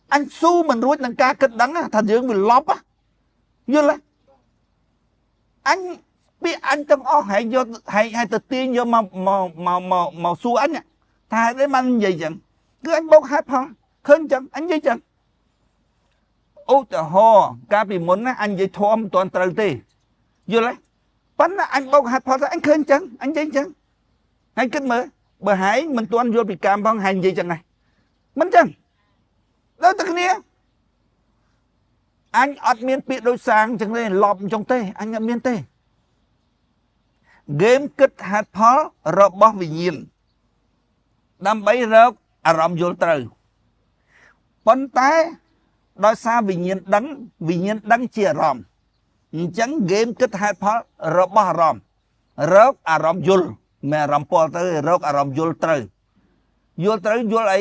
anh su mình ruột năng ca cất đắng thành dương mình lóp á như là anh biết anh trong ó hay do hay tự tiên do màu su anh ạ thay đấy man gì chẳng cứ anh bốc hát phong khơi chẳng anh gì chẳng ô tờ ho ca bị muốn anh dây thom toàn trời tì như lấy bắn anh bốc hát phong anh khơi chẳng anh gì chẳng anh kinh mở bờ hải mình toàn vô bị cam phong hành gì chẳng này mình chẳng đó tất nhiên anh ọt miên bị đôi sang chẳng lên lọp trong tê anh ở miên tê game kết hạt phó rộp bó vì nhiên đâm bấy rớp à rộm vô trời bắn tay đôi xa vì nhiên đắng chia rộm chẳng game kết hạt phó rộp bó rộm rớp à rộm vô mẹ rộm bó tới rớp à rộm vô trời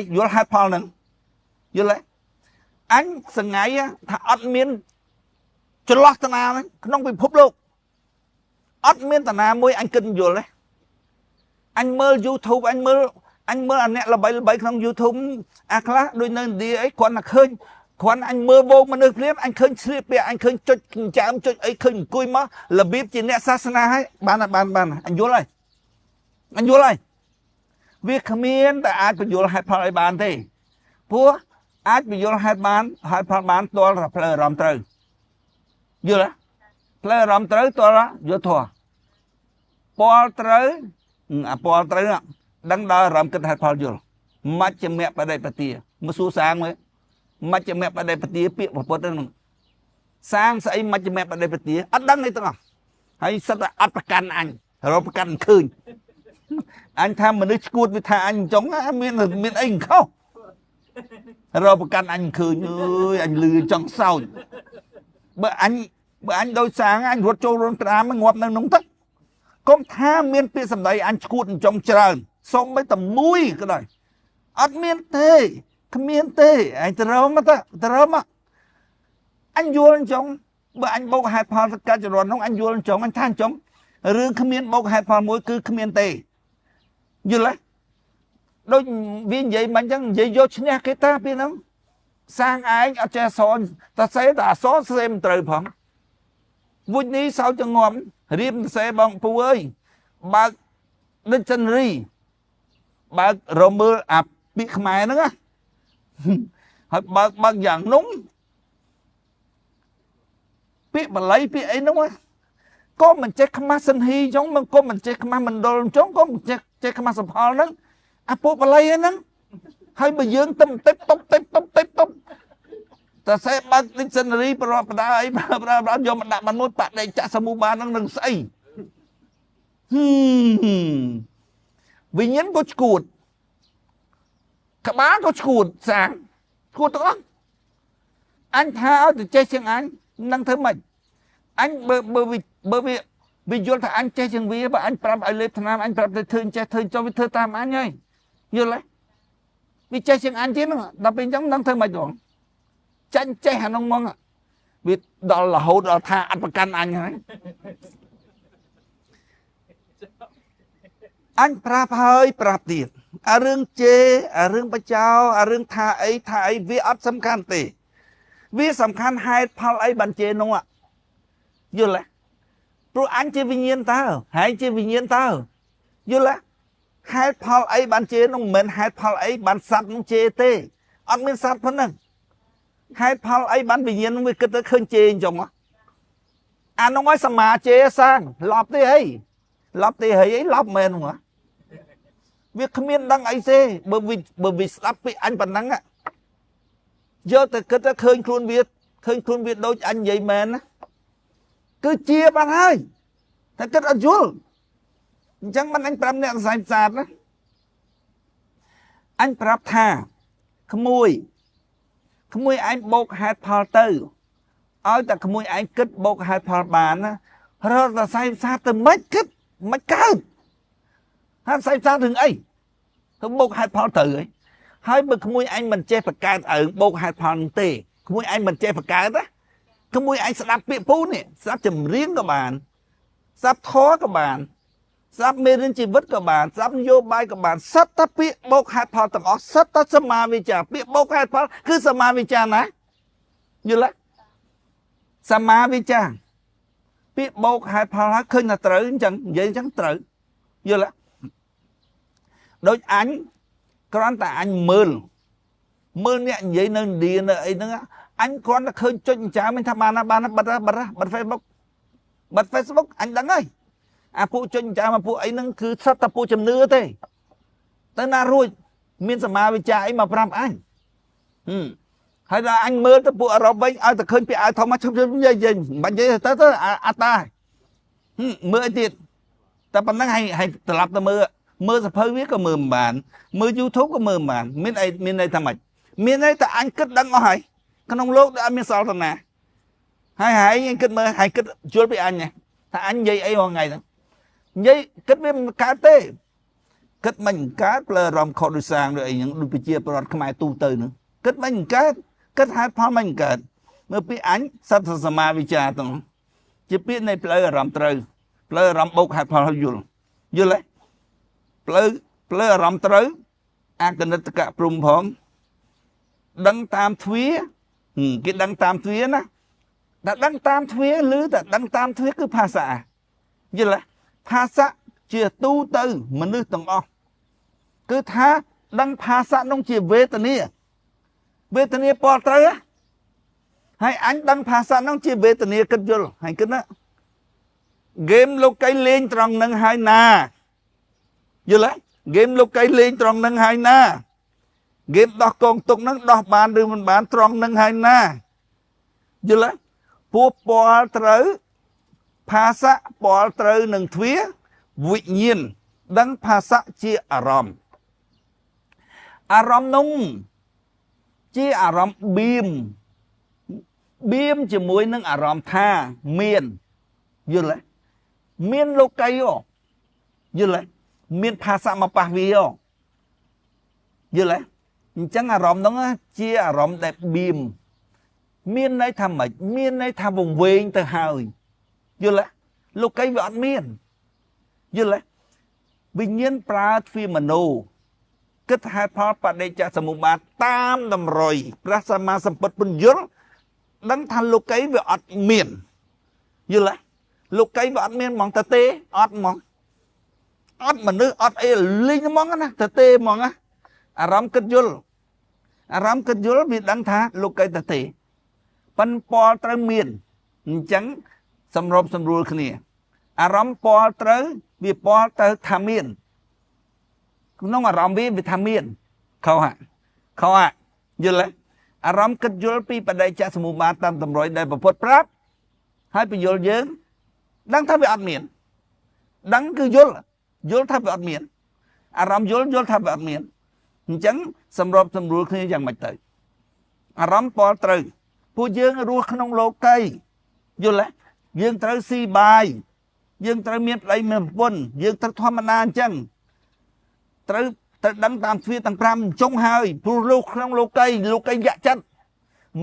vô hạt phó nâng vô lấy anh sừng ngày á thà ọt miên cho lót tao nào không bị phúc luôn ọt miên tao nào mới anh kinh vô đấy anh mơ YouTube anh mơ anh nè là bảy không YouTube à khá đôi nơi đi ấy còn là khơi còn anh mơ vô mà nơi clip anh khơi clip anh khơi cho chạm cho ấy khơi cùi mà là biết chỉ nè sasana hay ban anh vô lại việc miên tại ai cũng vô lại phải bàn thế pua ai bị vô hai bán tôi là player làm trời vô đó player làm trời tôi là vô thua Paul trời đang đo làm cái hạt Paul vô mắt cho mẹ ở đây bát tia một số sáng mới mắt cho mẹ ở đây bát tia biết một bữa đó sáng sẽ mắt cho mẹ ở đây bát tia ăn đắng này tao hay sao là ănประกัน anh rồiประกัน khơi anh tham mà nước cuột với thà anh chống miền anh không rồiประกัน anh khơi ơi anh lừa trong sau bữa anh đôi sáng anh ruột trâu ruột trà mới ngọt nên nóng thức con tha miền phía sầm đấy anh cuột trong trời xong mấy tầm mũi cái này ăn miền thế គ្មានទេឯងទៅរមទៅរមអញយល់អញ្ចឹងបើអញបោកហេតុផលសកាត់ចរន្តនោះអញយល់អញ្ចឹងអញថាអញ្ចឹងរឿងគ្មានបោកហេតុផលមួយគឺគ្មានទេយល់ទេដូចវានិយាយមិនអញ្ចឹងនិយាយយកឈ្នះគេតាពីហ្នឹងសាងឯងអត់ចេះសនតែសេតែអសរសេមិនត្រូវផងវុជនេះសោចងំរៀបសេបងពូអើយបើក dictionary បើករមើលអាពាក្យខ្មែរហ្នឹងណាហើយបើកយ៉ាងនោះពាក្យបាលីពាក្យអីហ្នឹងក៏មិនចេះខ្មាស់សិនហ៊ីអញ្ចឹងមិនក៏មិនចេះខ្មាស់មណ្ឌលអញ្ចឹងក៏មិនចេះខ្មាស់សផលហ្នឹងអាពួកបាលីហ្នឹងហើយបើយើងទៅតិចតុបតែសេបើក dictionary ប្រវត្តិបដាអីប្រើយកមកដាក់បានមួយបដិច្ចសមូបានហ្នឹងនឹងស្អីវិញ្ញាណក៏ឈួតក្បាលក៏ឈួតសាងឈួតទាំងអស់អញថាឲ្យទៅចេះជាងអញនឹងធ្វើម៉េចអញបើវាយល់ថាអញចេះជាងវាបើអញប្រាប់ឲ្យលេបថ្នាំអញប្រាប់ទៅធ្វើចេះធ្វើចុះវាធ្វើតាមអញហើយយល់ទេវាចេះជាងអញទៀតហ្នឹងដល់ពេលអញ្ចឹងនឹងធ្វើម៉េចបងចាញ់ចេះអានោះហ្មងវាដល់រហូតដល់ថាអត់ប្រកាន់អញហើយអញប្រាប់ហើយប្រាប់ទៀតអារឿងជេអារឿងបចោអារឿងថាអីវាអត់សំខាន់ទេវាសំខាន់ហេតុផលអីបានជេនោះយល់ទេព្រោះអញជាវិញ្ញាណតើហើយជាវិញ្ញាណតើយល់ទេហេតុផលអីបានជេនោះមិនមែនហេតុផលអីបានសត្វនឹងជេទេអត់មានសត្វប៉ុណ្ណឹងហេតុផលអីបានវិញ្ញាណនឹងវាគិតទៅឃើញជេអញ្ចឹងអានោះឲ្យសមាជេសាងឡប់ទេហីឡប់ទេហីអីឡប់មែនហ្នឹងវាគ្មានដឹងអីទេបើវាស្ដាប់ពីអញប៉ុណ្ណឹងយកទៅគិតទៅឃើញខ្លួនវាដូចអញនិយាយមែនណាគឺជាបានហើយតែគិតអត់យល់អញ្ចឹងមិនអញប្រាប់អ្នកសរសៃផ្សាតណាអញប្រាប់ថាក្មួយឯងបោកហេតុផលទៅឲ្យតែក្មួយឯងគិតបោកហេតុផលបានណារត់សរសៃផ្សាតទៅមិនគិតមិនកើតហាត់សរសៃផ្សាតរឿងអីទៅបោកហេតុផលទៅហើយបើក្មួយឯងមិនចេះបង្កើតឲ្យបោកហេតុផលទេក្មួយឯងមិនចេះបង្កើតណាក្មួយឯងស្ដាប់ពាក្យពូនេះស្ដាប់ចម្រៀងក៏បានស្ដាប់ធម៌ក៏បានស្ដាប់មេរៀនជីវិតក៏បានស្ដាប់នយោបាយក៏បានសិតតែពាក្យបោកហេតុផលទាំងអស់សិតតែសមាវិជ្ជាពាក្យបោកហេតុផលគឺសមាវិជ្ជាណាយល់ទេសមាវិជ្ជាពាក្យបោកហេតុផលហើយឃើញថាត្រូវអញ្ចឹងនិយាយអញ្ចឹងត្រូវយល់ទេដូចអញគ្រាន់តែអញមើលអ្នកនិយាយនៅឥណ្ឌានៅអីហ្នឹងអញគ្រាន់តែឃើញចុចអញ្ចឹងមិនថាបានបិទ Facebook អញដឹងហើយអាពួកចុចអញ្ចឹងមកពួកអីហ្នឹងគឺសិតតែពួកជំនឿទេទៅណារួចមានសមាវិជ្ជាអីមកប្រាប់អញហើយដល់អញមើលទៅពួកអឺរ៉ុបវិញឲ្យតែឃើញពាក្យអាវធំមកឈប់និយាយមិននិយាយទៅអត់តាមើលអីទៀតតែប៉ុណ្ណឹងហើយត្រឡប់ទៅមើលសភៅវាក៏មើលមិនបានមើល YouTube ក៏មើលមិនបានមានន័យថាម៉េចមានន័យថាអញគិតដឹងអស់ហើយក្នុងលោកដែលអត់មានសល់តាណាហើយអញគិតមើលហើយគិតយល់ពីអញថាអញនិយាយអីមួយថ្ងៃហ្នឹងនិយាយគិតវាមិនកើតទេគិតមិនកើតផ្លើរំខុសដោយសាងដូចអីហ្នឹងដូចប្រជាប្រដ្ឋខ្មែរទូទៅហ្នឹងគិតមិនកើតគិតហេតុផលមិនកើតមើលពីអញសត្វសមាវិជ្ជាទាំងជាពាក្យនៃផ្លូវអារម្មណ៍ត្រូវផ្លូវអារម្មណ៍បូកហេតុផលយល់ទេផ្លូវអារម្មណ៍ត្រូវអកនិតកៈព្រំផងដឹងតាមទ្វាគេដឹងតាមទ្វាណាតែដឹងតាមទ្វាឬតែដឹងតាមទ្វាគឺភាសាយល់ទេភាសាជាទូទៅមនុស្សទាំងអស់គឺថាដឹងភាសានោះជាវេទនាពលត្រូវហើយអញដឹងភាសានោះជាវេទនាគិតយល់ហើយគិតណាហ្គេមលោកីលេងត្រង់នឹងហើយណាយល់ទេហ្គេមលោកីលេងត្រង់នឹងហើយណាហ្គេមដោះកងទុកនឹងដោះបានឬមិនបានត្រង់នឹងហើយណាយល់ទេពួកពលត្រូវភាសាពលត្រូវនឹងទ្វាវិញ្ញាណដឹងភាសាជាអារម្មណ៍នោះជាអារម្មណ៍បៀមជាមួយនឹងអារម្មណ៍ថាមានយល់ទេមានលោកីយល់ទេមានភាសាមកប៉ះវាយល់ទេ chẳng à rộng đó chia à rộng đẹp biềm miên này tham mạch miên này tham vùng về từ hơi như là lúc cái vợ miên như là bình nhiên pra phi mà nô kết hai phó bà đây cha sầm ba tam đầm rồi prasama samput pun dul đăng thành lúc cái vợ miên như là lúc cái vợ miên mong ta tê mong mà nước ấy linh mong á ta tê mong á aram kết dul vì đăng thá lúc cái ta tê phân bò tới miền chẳng sầm rộp sầm rùa kia aram bò tới vì bò tới tham miền nó mà rộm vì tham miền không ạ như vậy aram kết dul pi pada cha semu ba tam tam rồi đây bà phật prap hai pi dul dướng đăng tháp về ăn miền đăng cứ dul tháp về ăn miền aram dul tháp về ăn miền chẳng sầm rộp sầm rùa kia chẳng mạch tới aram bò tớiผู้យើងរស់ក្នុងលោកីយល់ទេយើងត្រូវស៊ីបាយយើងត្រូវមានប្តីមានប្រពន្ធយើងត្រូវធម្មតាអញ្ចឹងត្រូវដឹងតាមទ្វាទាំង5ចុងហើយព្រោះលោកក្នុងលោកីយៈចិត្ត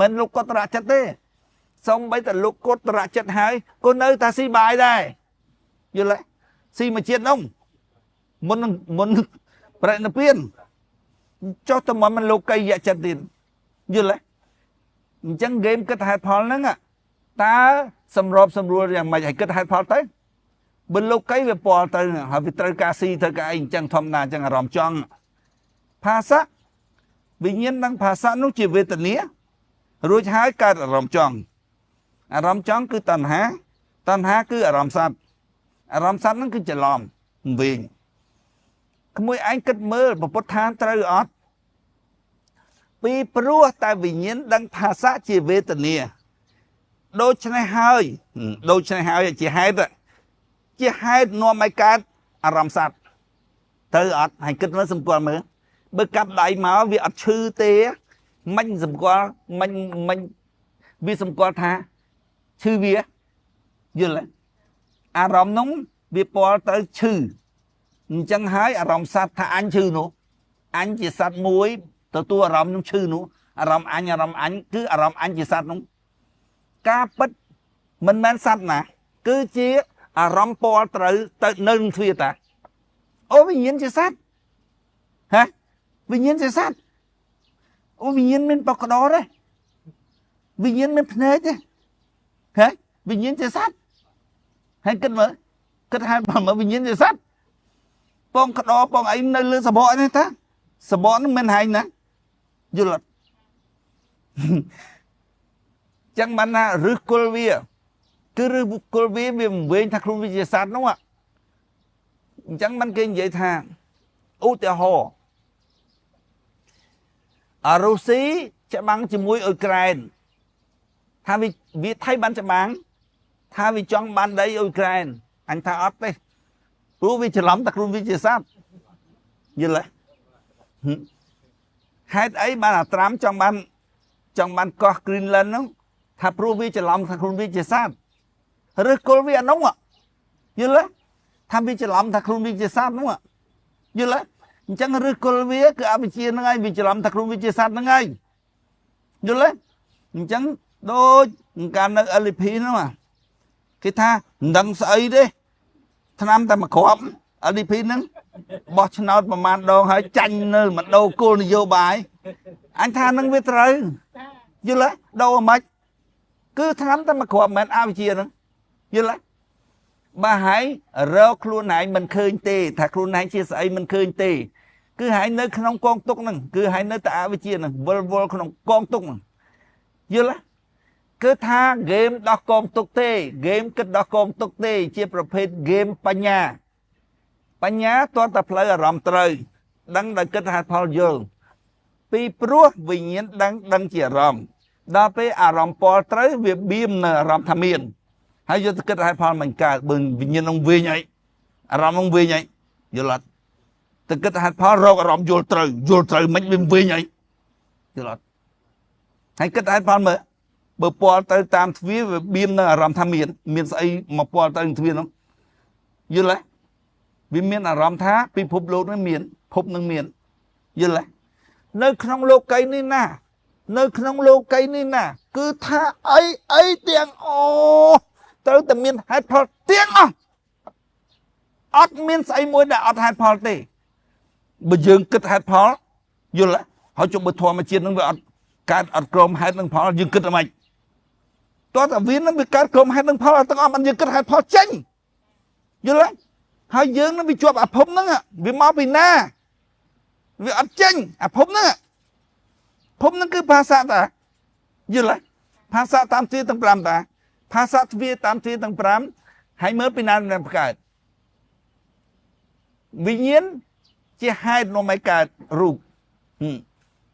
មិនលោកកតរៈចិត្តទេសូម្បីតែលោកកតរៈចិត្តហើយក៏នៅតែស៊ីបាយដែរយល់ទេស៊ីមួយជាតិនោះមុនប្រណិពានចុះតែមិនលោកីយៈចិត្តទៀតយល់ទេអញ្ចឹងហ្គេមគិតហេតុផលហ្នឹងតើសម្របសម្រួលយ៉ាងម៉េចឲ្យគិតហេតុផលទៅបើលោកីវាពលទៅហើយវាត្រូវការស៊ីត្រូវការអីអញ្ចឹងធម្មតាអញ្ចឹងអារម្មណ៍ចង់ភាសាវិញ្ញាណនិងភាសានោះជាវេទនារួចហើយកើតអារម្មណ៍ចង់គឺតណ្ហាគឺអារម្មណ៍សត្វហ្នឹងគឺច្រឡំវិញក្មួយឯងគិតមើលពុទ្ធឋានត្រូវអត់ពីព្រោះតែវិញ្ញាណដឹងភាសាជាវេទនាដូច្នេះហើយជាហេតុនាំឲ្យកើតអារម្មណ៍សត្វទៅអត់ហើយគិតមើលសម្គាល់មើលបើកាប់ដៃមកវាអត់ឈឺទេមិនសម្គាល់មិនវាសម្គាល់ថាឈឺវាយល់ទេអារម្មណ៍នោះវាពលទៅឈឺអញ្ចឹងហើយអារម្មណ៍សត្វថាអញឈឺនោះអញជាសត្វមួយទទួលអារម្មណ៍នឹងឈឺនោះអារម្មណ៍អញគឺអារម្មណ៍អញជាសត្វនោះការពិតមិនមែនសត្វណាគឺជាអារម្មណ៍ពលត្រូវទៅនៅនឹងទ្វាតាអូវិញ្ញាណជាសត្វហ៎វិញ្ញាណជាសត្វអូវិញ្ញាណមានបកដរទេវិញ្ញាណមានភ្នែកទេហ៎វិញ្ញាណជាសត្វហើយគិតមើលគិតហើយបើមើលវិញ្ញាណជាសត្វពងកដរពងអីនៅលើសបកនេះតាសបកនឹងមិនហែងណាយល់អត់ចឹងបានណាឬគល់វាគឺឬគល់វាមិនវិញថាខ្លួនវិទ្យាសាស្ត្រនោះអញ្ចឹងបានគេនិយាយថាឧទាហរណ៍រុស្ស៊ីច្បាំងជាមួយអ៊ុយក្រែនថាវាថៃបានច្បាំងថាវាចង់បានដីអ៊ុយក្រែនអញថាអត់ទេព្រោះវាច្រឡំតែខ្លួនវិទ្យាសាស្ត្រយល់ទេហេតុអីបានអាត្រាំចង់បានកោះ Greenland ហ្នឹងថាព្រោះវាច្រឡំថាខ្លួនវាជាសត្វឬគល់វាអានោះយល់ទេថាវាច្រឡំថាខ្លួនវាជាសត្វនោះយល់ទេអញ្ចឹងឬគល់វាគឺអវិជ្ជាហ្នឹងហើយវាច្រឡំថាខ្លួនវាជាសត្វហ្នឹងហើយយល់ទេអញ្ចឹងដូចការនៅ LP ហ្នឹងគេថាមិនដឹងស្អីទេឆ្នាំតែមួយគ្រាប់ LP ហ្នឹងបោះឆ្នោតប្រមាណដងហើយចាញ់នៅម្ដងគោលនយោបាយអញថានឹងវាត្រូវយល់ទេដូរអាម៉េចគឺឆ្នាំតែមួយគ្រាប់មិនអវិជ្ជាហ្នឹងយល់ទេបើហើយរកខ្លួនឯងមិនឃើញទេថាខ្លួនឯងជាស្អីមិនឃើញទេគឺហើយនៅក្នុងកងទុកហ្នឹងគឺហើយនៅតែអវិជ្ជាហ្នឹងវល់ក្នុងកងទុកហ្នឹងយល់ទេគឺថាហ្គេមដោះកងទុកទេហ្គេមគិតដោះកងទុកទេជាប្រភេទហ្គេមបញ្ញាទាល់តែផ្លូវអារម្មណ៍ត្រូវដឹងដោយគិតហេតុផលយល់ពីព្រោះវិញ្ញាណដឹងជាអារម្មណ៍ដល់ពេលអារម្មណ៍ពលត្រូវវាបៀមនៅអារម្មណ៍ថាមានហើយយកទៅគិតហេតុផលមិនកើតបើវិញ្ញាណនឹងវិញអីអារម្មណ៍នឹងវិញអីយល់អត់ទៅគិតហេតុផលរកអារម្មណ៍យល់ត្រូវមិនវាវិញអីយល់អត់ហើយគិតហេតុផលមើលបើពលទៅតាមទ្វាវាបៀមនៅអារម្មណ៍ថាមានស្អីមកពលទៅទ្វានោះយល់ទេវាមានអារម្មណ៍ថាពិភពលោកនេះមានភពនឹងមានយល់ទេ nơi trong lô cây ní nà nơi trong lô cây ní nà cứ tha ấy tiếng ô tới tầm miền hai phò tiếng à ọt miền say môi đã ọt hai phò tì bây giờ kịch hai phò vô lại họ chụp bật thua mà chiến nó với ọt cát ọt crom hai thằng phò dương kịch là mày tôi ta viên nó bị cát crom hai thằng phò tao ăn dương kịch hai phò chênh vô lại hai dương nó bị chụp áp phồng nữa vì máu bị na vì ọt chênh áp phồng nữa phồng nó cứ phá xa ta vô lại phá xa tam chi tăng pram ta phá xa vi tam chi tăng pram hãy mới bị nan làm cả vì nhiên chỉ hai nó mấy cả rụp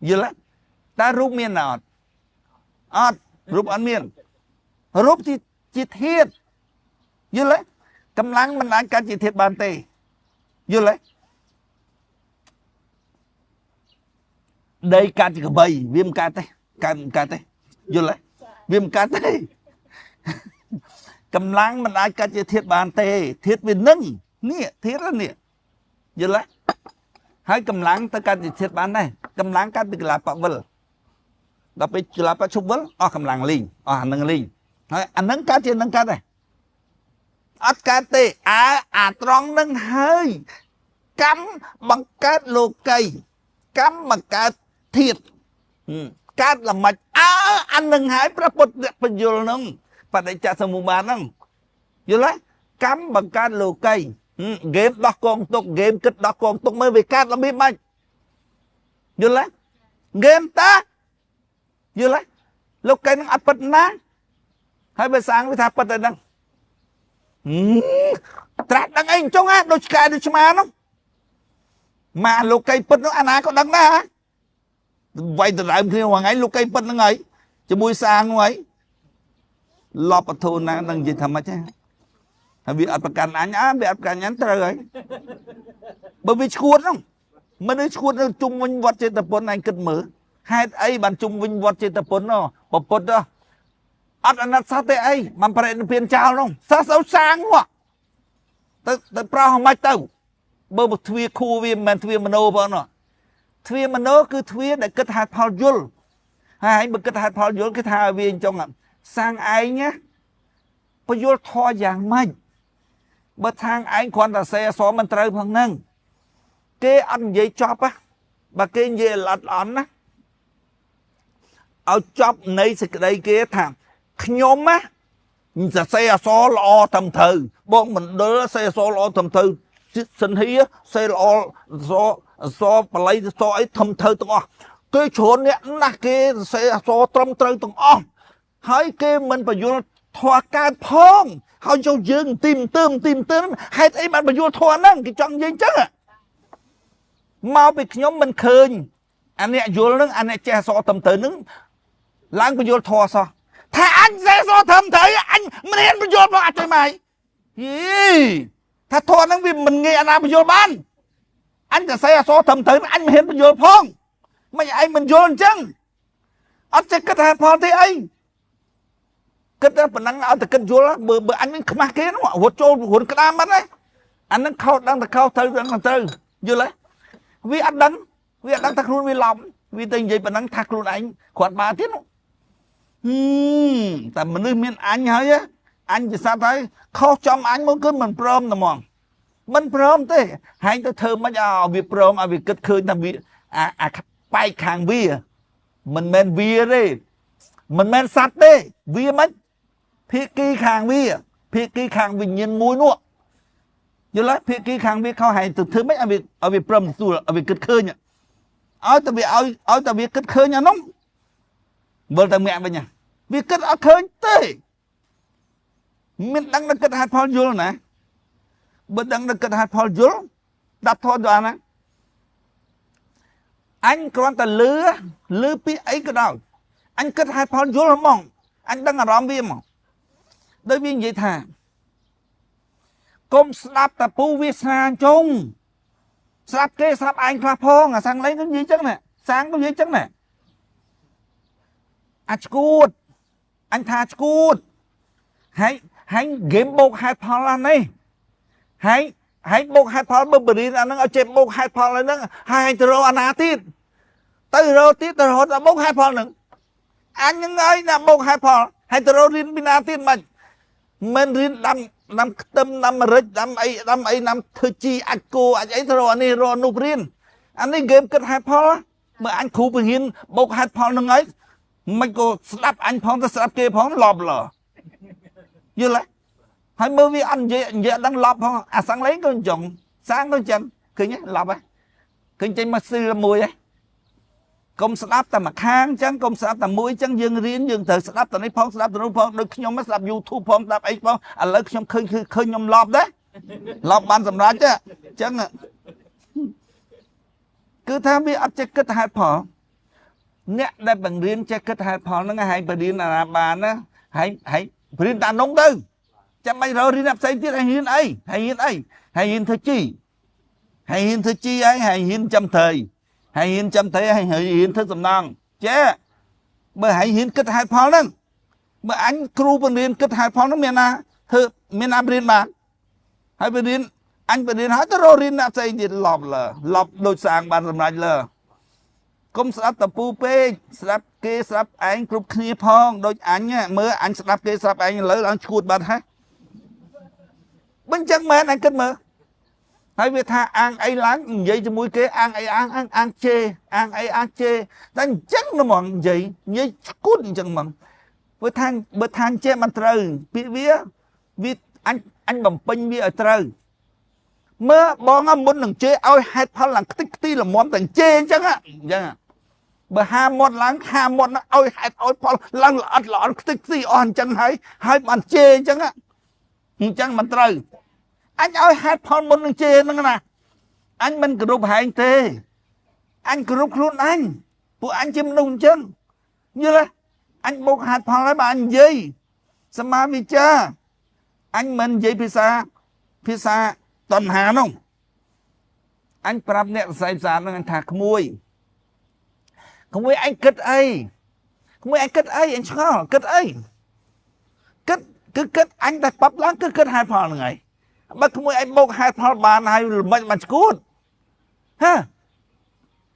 vậy là ta rụp miền nào rụp ăn miền rụp chỉ thiết vậy là cầm lăng mình ăn cả chỉ thiết bàn tay vậy là đây cả chỉ có bầy viêm cả tay vậy là viêm cả tay cầm lăng mình ăn cả chỉ thiết bàn tay thiết viên nâng nè thiết đó nè vậy là hai cầm láng tới cái thiệt bán này cầm láng cái từ là bạc vân đọcไปlà bạc chụp vân cầm láng linh nâng linh anh nâng cái trên nâng cái này ắt cái tê tròn nâng hơi cắm bằng cái lô cây cắm bằng cái thiệt cái là mạch anh nâng hái bạc bột đẹp bây giờ nâng và để trả sang mua bán nâng vậy là cắm bằng cái lô cây game đọc con tục game kịch đọc con tục mới về cát là biết mạnh vô lấy game ta vô lấy lúc cái nó ắt bật ná hai bữa sáng với tháp bật rồi đăng trát đăng anh trong á đôi cái đôi mà nó mà lúc cái bật nó ăn ai có đăng đó vậy từ lại khi hoàng ấy lúc cái bật nó ấy cho buổi sáng nó ấy lọp bật thôn nó đăng gì thầm mà chứ vì ởประกัน anh bị ởประกัน anh trời ơi bởi vì khuôn không mà nó khuôn nó chung vinh vật trên tập bốn anh kinh mở hai ấy bàn chung vinh vật trên tập bốn nó bột bột đó anh sao thế ấy mà phải nó phiền chào không sao xấu sáng quá tới prao không mạch tao bởi một thuê khu viên mà thuê mano bao nó thuê mano cứ thuê để kết hạt phao dul hai bực kết hạt phao dul cái thà viên trong ạ sang ai nhá bây giờ thò dạng mạnh bớt thang anh còn là xe xóa mình trời phần nâng cái ăn dây chop á và cái dây lật ẩn á ở chop này sẽ đây kia thằng nhóm á xe xóa lo thầm thừ bọn mình đỡ xe xóa lo thầm thừ xin hí á xe lo xóa và lấy xóa ấy thầm thừ tụi ọ cái chỗ này là cái xe xóa trầm trời tụi ọ hãy cái mình phải vô thỏa can phong họ cho dương tìm tươm hay thấy bạn phải vô thỏa năng cái trong dây chứ mau bị nhóm mình khơi anh này vô nó anh này che so tầm tới nứng lãng phải vô thỏa sao thà anh che so thầm tới anh mình hẹn phải vô vào trời mày gì thà thỏa năng vì mình nghe anh nào phải vô ban anhจะ xe so thầm tới anh hẹn phải vô phong mà anh mình vô chăng anh sẽ cất hạt phong thế anh kết đó phần năng ở từ kênh vô bữa anh mới khăm kia nó hột trâu hột cái đam mất đấy anh nó khâu đang từ khâu từ đang từ vô lấy vì anh đang thắc luôn vì lòng vì tình gì phần năng thắc luôn anh khoảng 3 tiếng tại mình nuôi miền anh hơi á anh chỉ sao thấy khâu trong anh muốn cứ mình prom nè mòn mình prom thế hai tới thơm mấy việc prom việc kết khơi ta vì bay hàng vía mình men vía đi mình men sắt đi vía mấy phía kia hàng vi phía kia hàng vi nhiên mũi nọ giờ lấy phía kia hàng vi khao hay từ thứ mấy ở việc prom tu ở việc kết khơi nhỉ ở tại vì kết khơi nhà nóng vợ ta mẹ với nhà việc kết ở khơi tê mình đang là kết hạt phao dul nè bữa đang là kết hạt phao dul đặt thôi đoàn á anh còn ta lứa phía ấy cái đâu anh kết hạt phao dul không mong anh đang là rõm viêm mà đối với vậy thà công đáp tập pu vi sang chung sắp cái sắp anh khoa phong sang lấy cái gì chắc nè sáng cái gì chắc nè anh thà scoot hãy game bốc hai phao này hãy bốc hai phao bờ bờ đi anh nó chơi bốc hai phao này nó hai từ anh á tin tới rồi tí tới rồi đã bốc hai phò nữa anh những ấy đã bốc hai phò hay tới rồi riêng bên nào tiền mình riêng năm tâm năm rich năm ấy năm thư chi anh cô anh ấy rồi anh ấy rồi nộp riêng anh ấy game kết hai phò mà anh khu bình hiên bốc hai phò nữa ấy mình có slap anh phong ta slap kia phong lọp lờ như lại hay mới vì anh vậy đang lọp phong à sáng lấy con chồng sáng con chân cứ nhé lọp ấy cứ chơi mà sư mùi ấy công slap ta mà khang chẳng công slap ta mũi chẳng dương riêng dương thờ slap ta này phong slap ta nó phong đôi khi nhóm mới slap YouTube phong slap ấy phong à lấy nhóm khơi nhóm lọp đấy lọp ban sầm ra chứ chẳng à cứ tham vì áp chế kết hai phò nè đây bằng riêng che kết hai phò nó hay bằng riêng là bà nó hay riêng ta nóng tư chẳng bây giờ riêng áp xây tiết hay hiên thư chi ấy hay hiên trăm thời hay hiên thư tầm non chứ bởi hay hiên kết hai phò đó bởi anh kêu bằng riêng kết hai phò nó miền nam riêng bạn hay bằng riêng anh bằng riêng hỏi tới rồi riêng áp xây tiết lọp đôi sàng bàn làm lại lờ công sắp tập pu pe sắp kê sắp anh group kia phong đôi anh nhá mơ anh sắp kê sắp anh lấy anh chuột bật hết bên chân mẹ anh kết mơ hay việc tha ăn ấy láng vậy cho mũi kế ăn ấy ăn chê đánh chắc nó mòn vậy như cút chân mòn với than chê mà trời bị vía vì anh bằng pin vì ở trời mơ bong âm muốn đừng chê ôi hai phao là tích là món tầng chê chắc á bởi hai món nó ôi hai phao lăng là tích on chân hai bàn chê chắc á chẳng mà trời anh ơi hai phao muốn đừng chê nó nè anh mình cứ rụp hai anh tê anh cứ rụp luôn anh của anh chim nung chân như là anh bốc hai phao lấy bà anh gì sao mà vì cha anh mình gì phía xa tuần hà không anh prap nè sai ra nó anh thạc mùi không biết anh kết ấy anh cho kết ấy kết anh đặt bắp láng cứ kết hai phò là ngày bắt không biết anh bốc hai phò bàn hai mình cút ha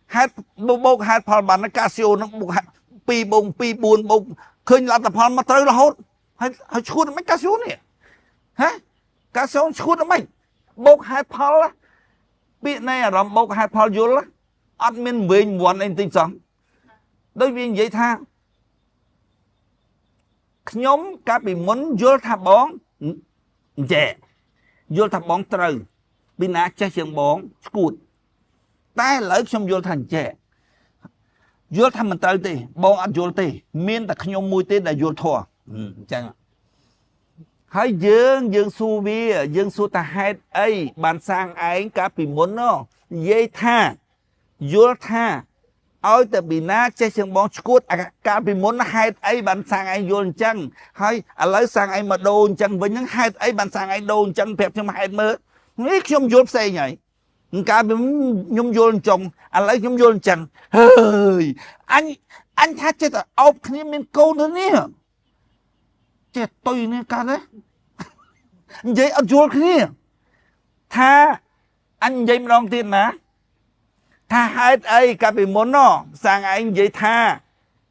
hai bốc hai phò bàn nó casio nó bốc pi buồn bông khơi làm tập phò mà tới là hốt hay cút mấy casio này hả casio cút nó mấy bốc hai phò á bị này là bốc hai phò vô lá ăn miên về muốn anh tinh sống đối với vậy tha nhóm các bị muốn vô thả bón dễ vô thả bón trời bị nát che trường bón cụt tai lấy trong vô thành trẻ vô thả mình tới thì bón ăn vô thì miên ta nhóm mùi tên là vô thua chẳng hãy dương su vi dương su ta hai ấy bàn sang ấy các bị muốn nó dây tha vô tha ôi ta bị nát che trường bón cút cả bị muốn hai ấy bàn sang ấy vô chăng hay lấy sang ấy mà đồn chăng với những hai ấy bàn sang ấy đồn chăng phép cho mà hai mơ nghĩ không vô xe nhảy cả bị nhung vô chồng lấy nhung vô chăng hơi anh thắt chết ốc kia mình câu nữa nè chết tôi nè cả đấy vậy ở vô kia tha anh vậy mà đong tiền mà tha hai ấy cả bị muốn nó sang anh vậy tha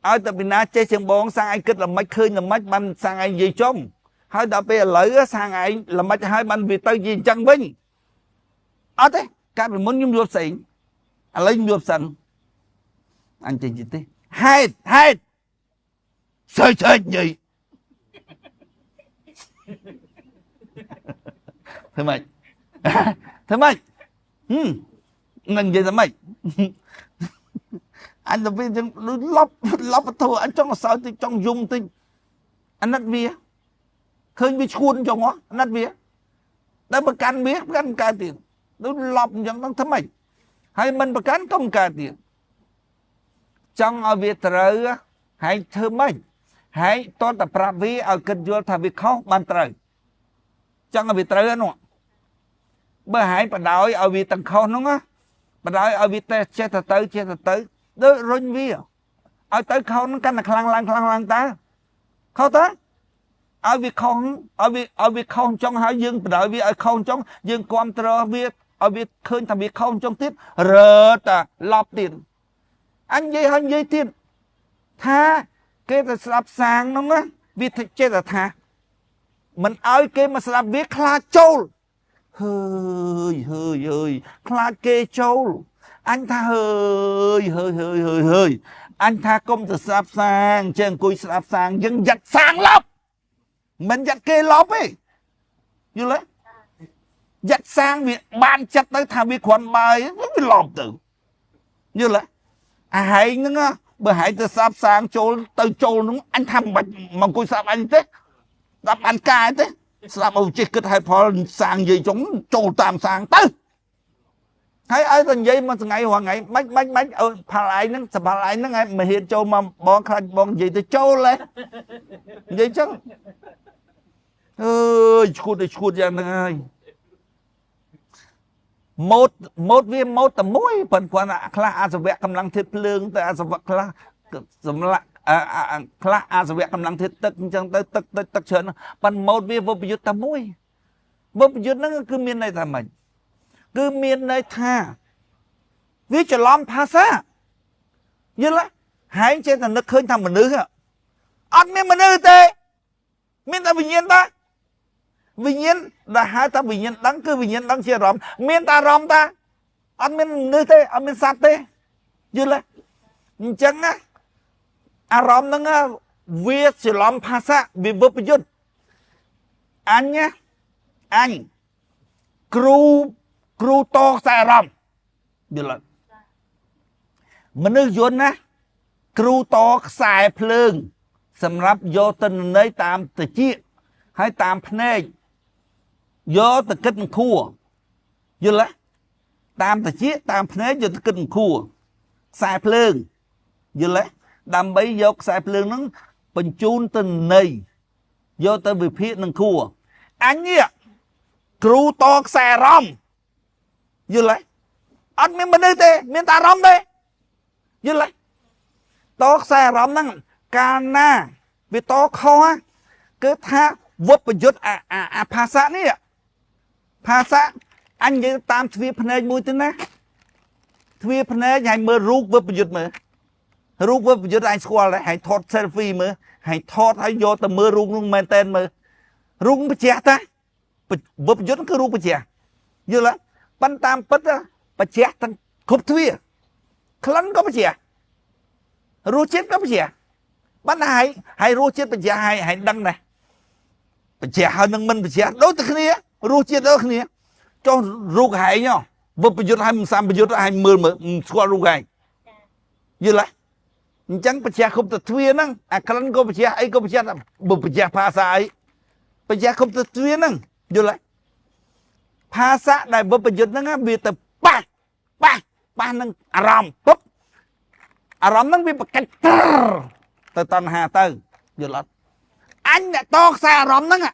ôi ta bị nát che trường bón sang anh kết là mấy khơi là mấy ban sang anh gì trông hai ta bây giờ lấy sang anh là mấy hai ban vì tới gì chẳng vinh ở thế cả bị muốn nhung ruột xỉn lấy nhung ruột sẵn anh chị thế hai sơi gì thế mày ngừng vậy mày anh là vì lóc thôi anh trong sao thì trong dung tinh anh nát vía khơi bị khuôn cho nó nát vía đã bật can biết can cả tiền nó lọc chẳng nó thế mày hay mình bật can không cả tiền trong ở Việt trời hay thơ mày hay tôi tập prap vi ở kênh vô thà việc khó ban trời trong ở Việt trời nó bởi hãy bắt đầu ở Việt tầng khó nó á bắt đầu ở Việt che tới đó rồi vì ở tới khó nó căn là khlang ta khó ta ở Việt không trong hai dương đợi vì ở không trong dương contra Việt ở Việt khơi thằng Việt không trong tiếp rờ ta lọp tiền anh dây hơn dây tiền tha cái ta sập sang nó á vì chết là tha mình ơi cái mà sập viết kha châu hơi kha kê châu anh tha hơi anh tha công từ sập sang trên cùi sập sang dân giặt sang lắm mình giặt kê lóp ấy như lấy giặt sang việc ban chặt tới thà việc khoản bài nó bị lọp tử như lấy hãy nó bởi hãy từ sắp sang chỗ từ chỗ nó anh thăm bạch mà cô sắp anh thế sắp anh cài thế sắp ông chỉ kết hai phó sang gì chúng chỗ tạm sang tới thấy ấy là vậy mà ngày hoặc ngày bách phá lại nó ngày mà hiện châu mà bọn gì từ châu lên vậy chứ ơi chuột ra này một viên một tầm mũi phần quan ạ khla sẽ vẽ cầm lăng thiết lương tại sẽ vẽ khla khla sẽ vẽ cầm lăng thiết tức chẳng tức chớn phần một viên vô bị giật tầm mũi vô bị giật nó cứ miền này thà mình cứ miền này tha vì cho lom phá xa như là hãy trên thằng nước khơi thằng mình nữ ạ ăn miền mình nữ tê miền ta bình nhiên ta bình nhiên là hai ta bình nhiên đắng cứ bình nhiên đắng chia rõm miền ta rõm ta ăn miền nữ tê ăn miền sát tê như là chẳng á rõm nó á viết chỉ lom phá xa vì vô bình nhiên anh nhá anh cru to xa rõm như là mình nước dồn á cru to xài phườngสำหรับโยตันในตามตะจี้ให้ตามพเนยโยตะกึดคู่อยู่ละตามตะจี้ตามพเนยโยตะกึดคู่สายเพลิงอยู่ละดำใบยกสายเพลิงนั้นเป็นจูนตันในโยตะวิพินังคู่อันเนี้ยครูตอกสายรอมอยู่ละอันมีมันได้เตะมีตารอมเตะอยู่ละตอกสายรอมนั่งการน่าวิโตเขาฮะคือถ้าวัดประยุทธ์ภาษานี่ภาษาอันยังตามทวีพเนยมวยตัวนะทวีพเนยให้เมื่อรูปวัดประยุทธ์มือรูปวัดประยุทธ์ไอ้สควอลให้ทอดเซลฟี่มือให้ทอดให้โยแต่มือรูปนุ่งแมนเทนมือรูปประเจียตาวัดประยุทธ์คือรูปประเจียอยู่ละปันตามปัดประเจียทั้งครบทวีคลันก็ประเจียรูเช็ดก็ประเจียบ้านให้รู้เช็ดเป็นเจ้าให้ดังnàyเป็นเจ้าให้นังมันเป็นเจ้าđối tượngนี้รู้เช็ดđối tượngนี้choรู้ให้เนาะvôประยุทธ์ให้มึงซ้ำประยุทธ์ให้มือสควอรู้ให้như lại chẳngเป็นเจ้าคบตัดทวีนั่งครั้งก็เป็นเจ้าไอ้ก็เป็นเจ้าบ่เป็นเจ้าภาษาไอ้เป็นเจ้าคบตัดทวีนั่งnhư lại ภาษาได้บ่ประยุทธ์นั่งมีแต่ป้านั่งอารมณ์ปุ๊บอารมณ์นั่งมีประกันแต่ตอนหาเตออยู่หลอดอันเนี่ยตอกใส่อารมณ์นั่งอ่ะ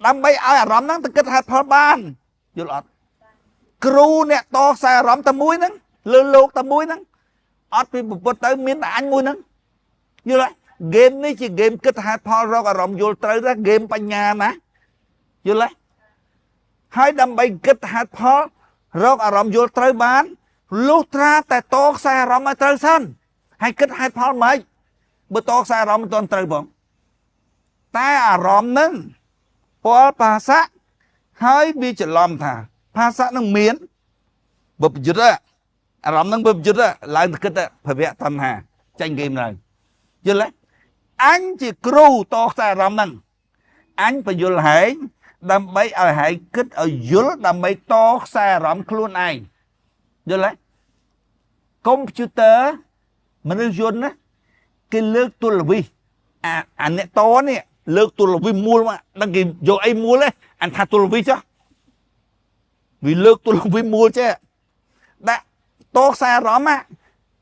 ทำไปเอาอารมณ์นั่งตะกิดหัดพอบ้านอยู่หลอดครูเนี่ยตอกใส่อารมณ์ตะมุ้ยนั่งเลือลูกตะมุ้ยนั่งอดไปบุปผามีแต่อันมุ้ยนั่งอยู่หลอดเกมนี้chỉเกมกิดหัดพอรอกอารมณ์อยู่เตอร์เกมปัญญานะอยู่หลอดให้ทำไปกิดหัดพอรอกอารมณ์อยู่เตอร์บ้านลูกตราแต่ตอกใส่อารมณ์มาเตอร์สั้นให้กิดหัดพอไหมบตอกสายรอมตอนตรึกผมแต่อารมณ์นั้นพอภาษาให้บิจลอมท่าภาษานั้นเหมือนบบจุดอะอารมณ์นั้นบบจุดอะหลังจากนั้นพระเวทตันหาจังเกมเลยยันเลยอันจีครูตอกสายรอมนั้นอันไปยุลหายดำไปเอาหายคิดเอายุลดำไปตอกสายรอมคลุ้นไอยันเลยคอมพิวเตอร์มันยุนนะcái lược tu là vì anh này to này lược tu là vì mua mà đăng ký vô ai mua đấy anh thà tu là vì chứ vì lược tu là vì mua chứ đã to xa rõ mà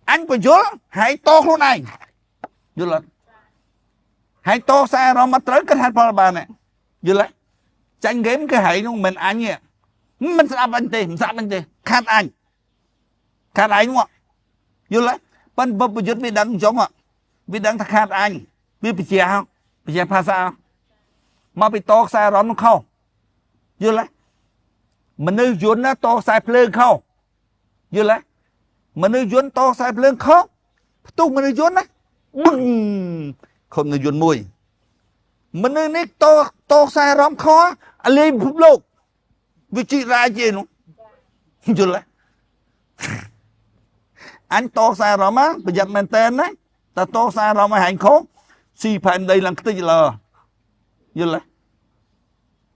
anh phải vô hãy to luôn này vô là hãy to xa rõ mà tới cái hạt phật bà này vô là tranh game cái hãy mình anh nhỉ mình sẽ anh tê khát anh đúng không vô là bên bậc bậc bị đánh giống ạ vì đang thắc hạt anh vì bị chia không bị chia phá sao mà bị to sai rõm nó không như lấy mình nuôi dùn nó to sai phơi không như lấy mình nuôi dùn to sai phơi không tu mình yun á bưng không mình yun mùi mình này to sai rõm khó lên phục lục vì chị ra gì nó yun lại anh to sai rõm á bây giờ mình tên đấy ta to sai rõm hành khố si phần đây là cái gì là yun lại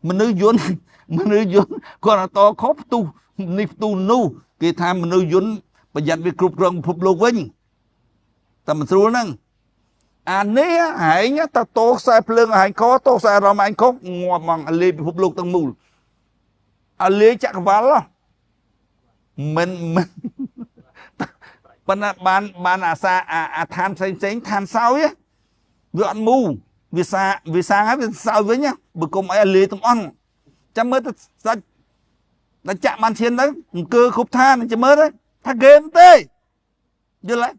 mình nuôi yun còn là to khó tu nịp tu nu cái tham mình nuôi yun bây giờ bị cục rong phục lục vinh ta mình xuống nè nế hãy nhá ta to sai plương hành khó to sai rõm hành khó ngọt bằng lên phục lục tăng mù lên chắc vào đó mình ban than xanh than sao á vì ăn mù vì sao hết sao với nhá bữa cùng ai lê tông ăn chăm mới ta chạm bàn chiên đấy cơ khúc than chăm mới đấy tha game tê chưa lại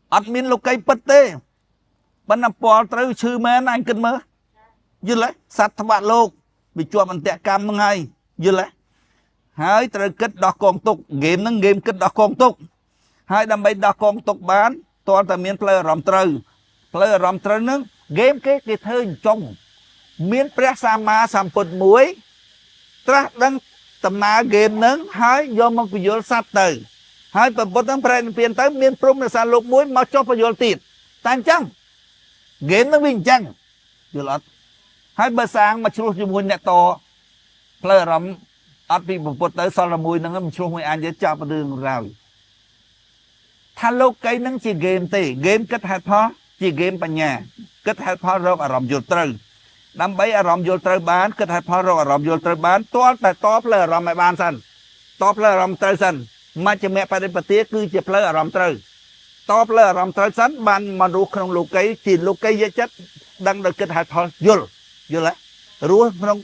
admin lục cây bật tê ban nằm bò tới chư men anh cần mơ chưa lại sát thằng bạn lục bị cho mình tẹt cam mừng hay chưa lại hai tới kết đo con tục game nâng game kết đo con tục hai đâm bay đo con tục bán toàn tại miền player rầm trời nâng game cái thơ trong miền presama samput muối tra đăng tầm na game nâng hai do mong bị vô sát từ hai tầm bột tăng prend tiền tới miền prom là san lục muối mà cho phải vô tiền tan chăng game nó bình chăng vô lọt hai bờ sang mà chua mùi nẹt to player rầm ở bị bột tới sau là mùi nâng mình chua mùi ăn dễ cho vào đường rồi tha lô cây nâng chỉ game tê game kết hạt phó chỉ game bà nhà kết hạt phó rộng ở rộng vô trừ đám bấy ở rộng vô trừ bán kết hạt phó rộng ở rộng vô trừ bán tốt là top là rộng mẹ bán sân top là rộng trừ sân mà chỉ mẹ phải đi bà tía cứ chỉ là rộng trừ top là rộng trừ sân bán mà rút không lục cây chỉ lục cây dễ chất đang được kết hạt phó vô lại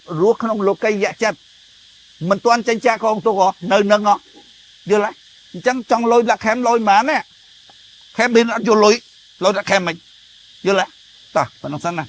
rút không lục cây dễ chất mình toán tranh cha con tôi có nơi nâng ngọ vô lại chẳng trong lôi là khem lôi má nè khem bên nó vô lôi đã khem mình vô lại ta phải làm sao nào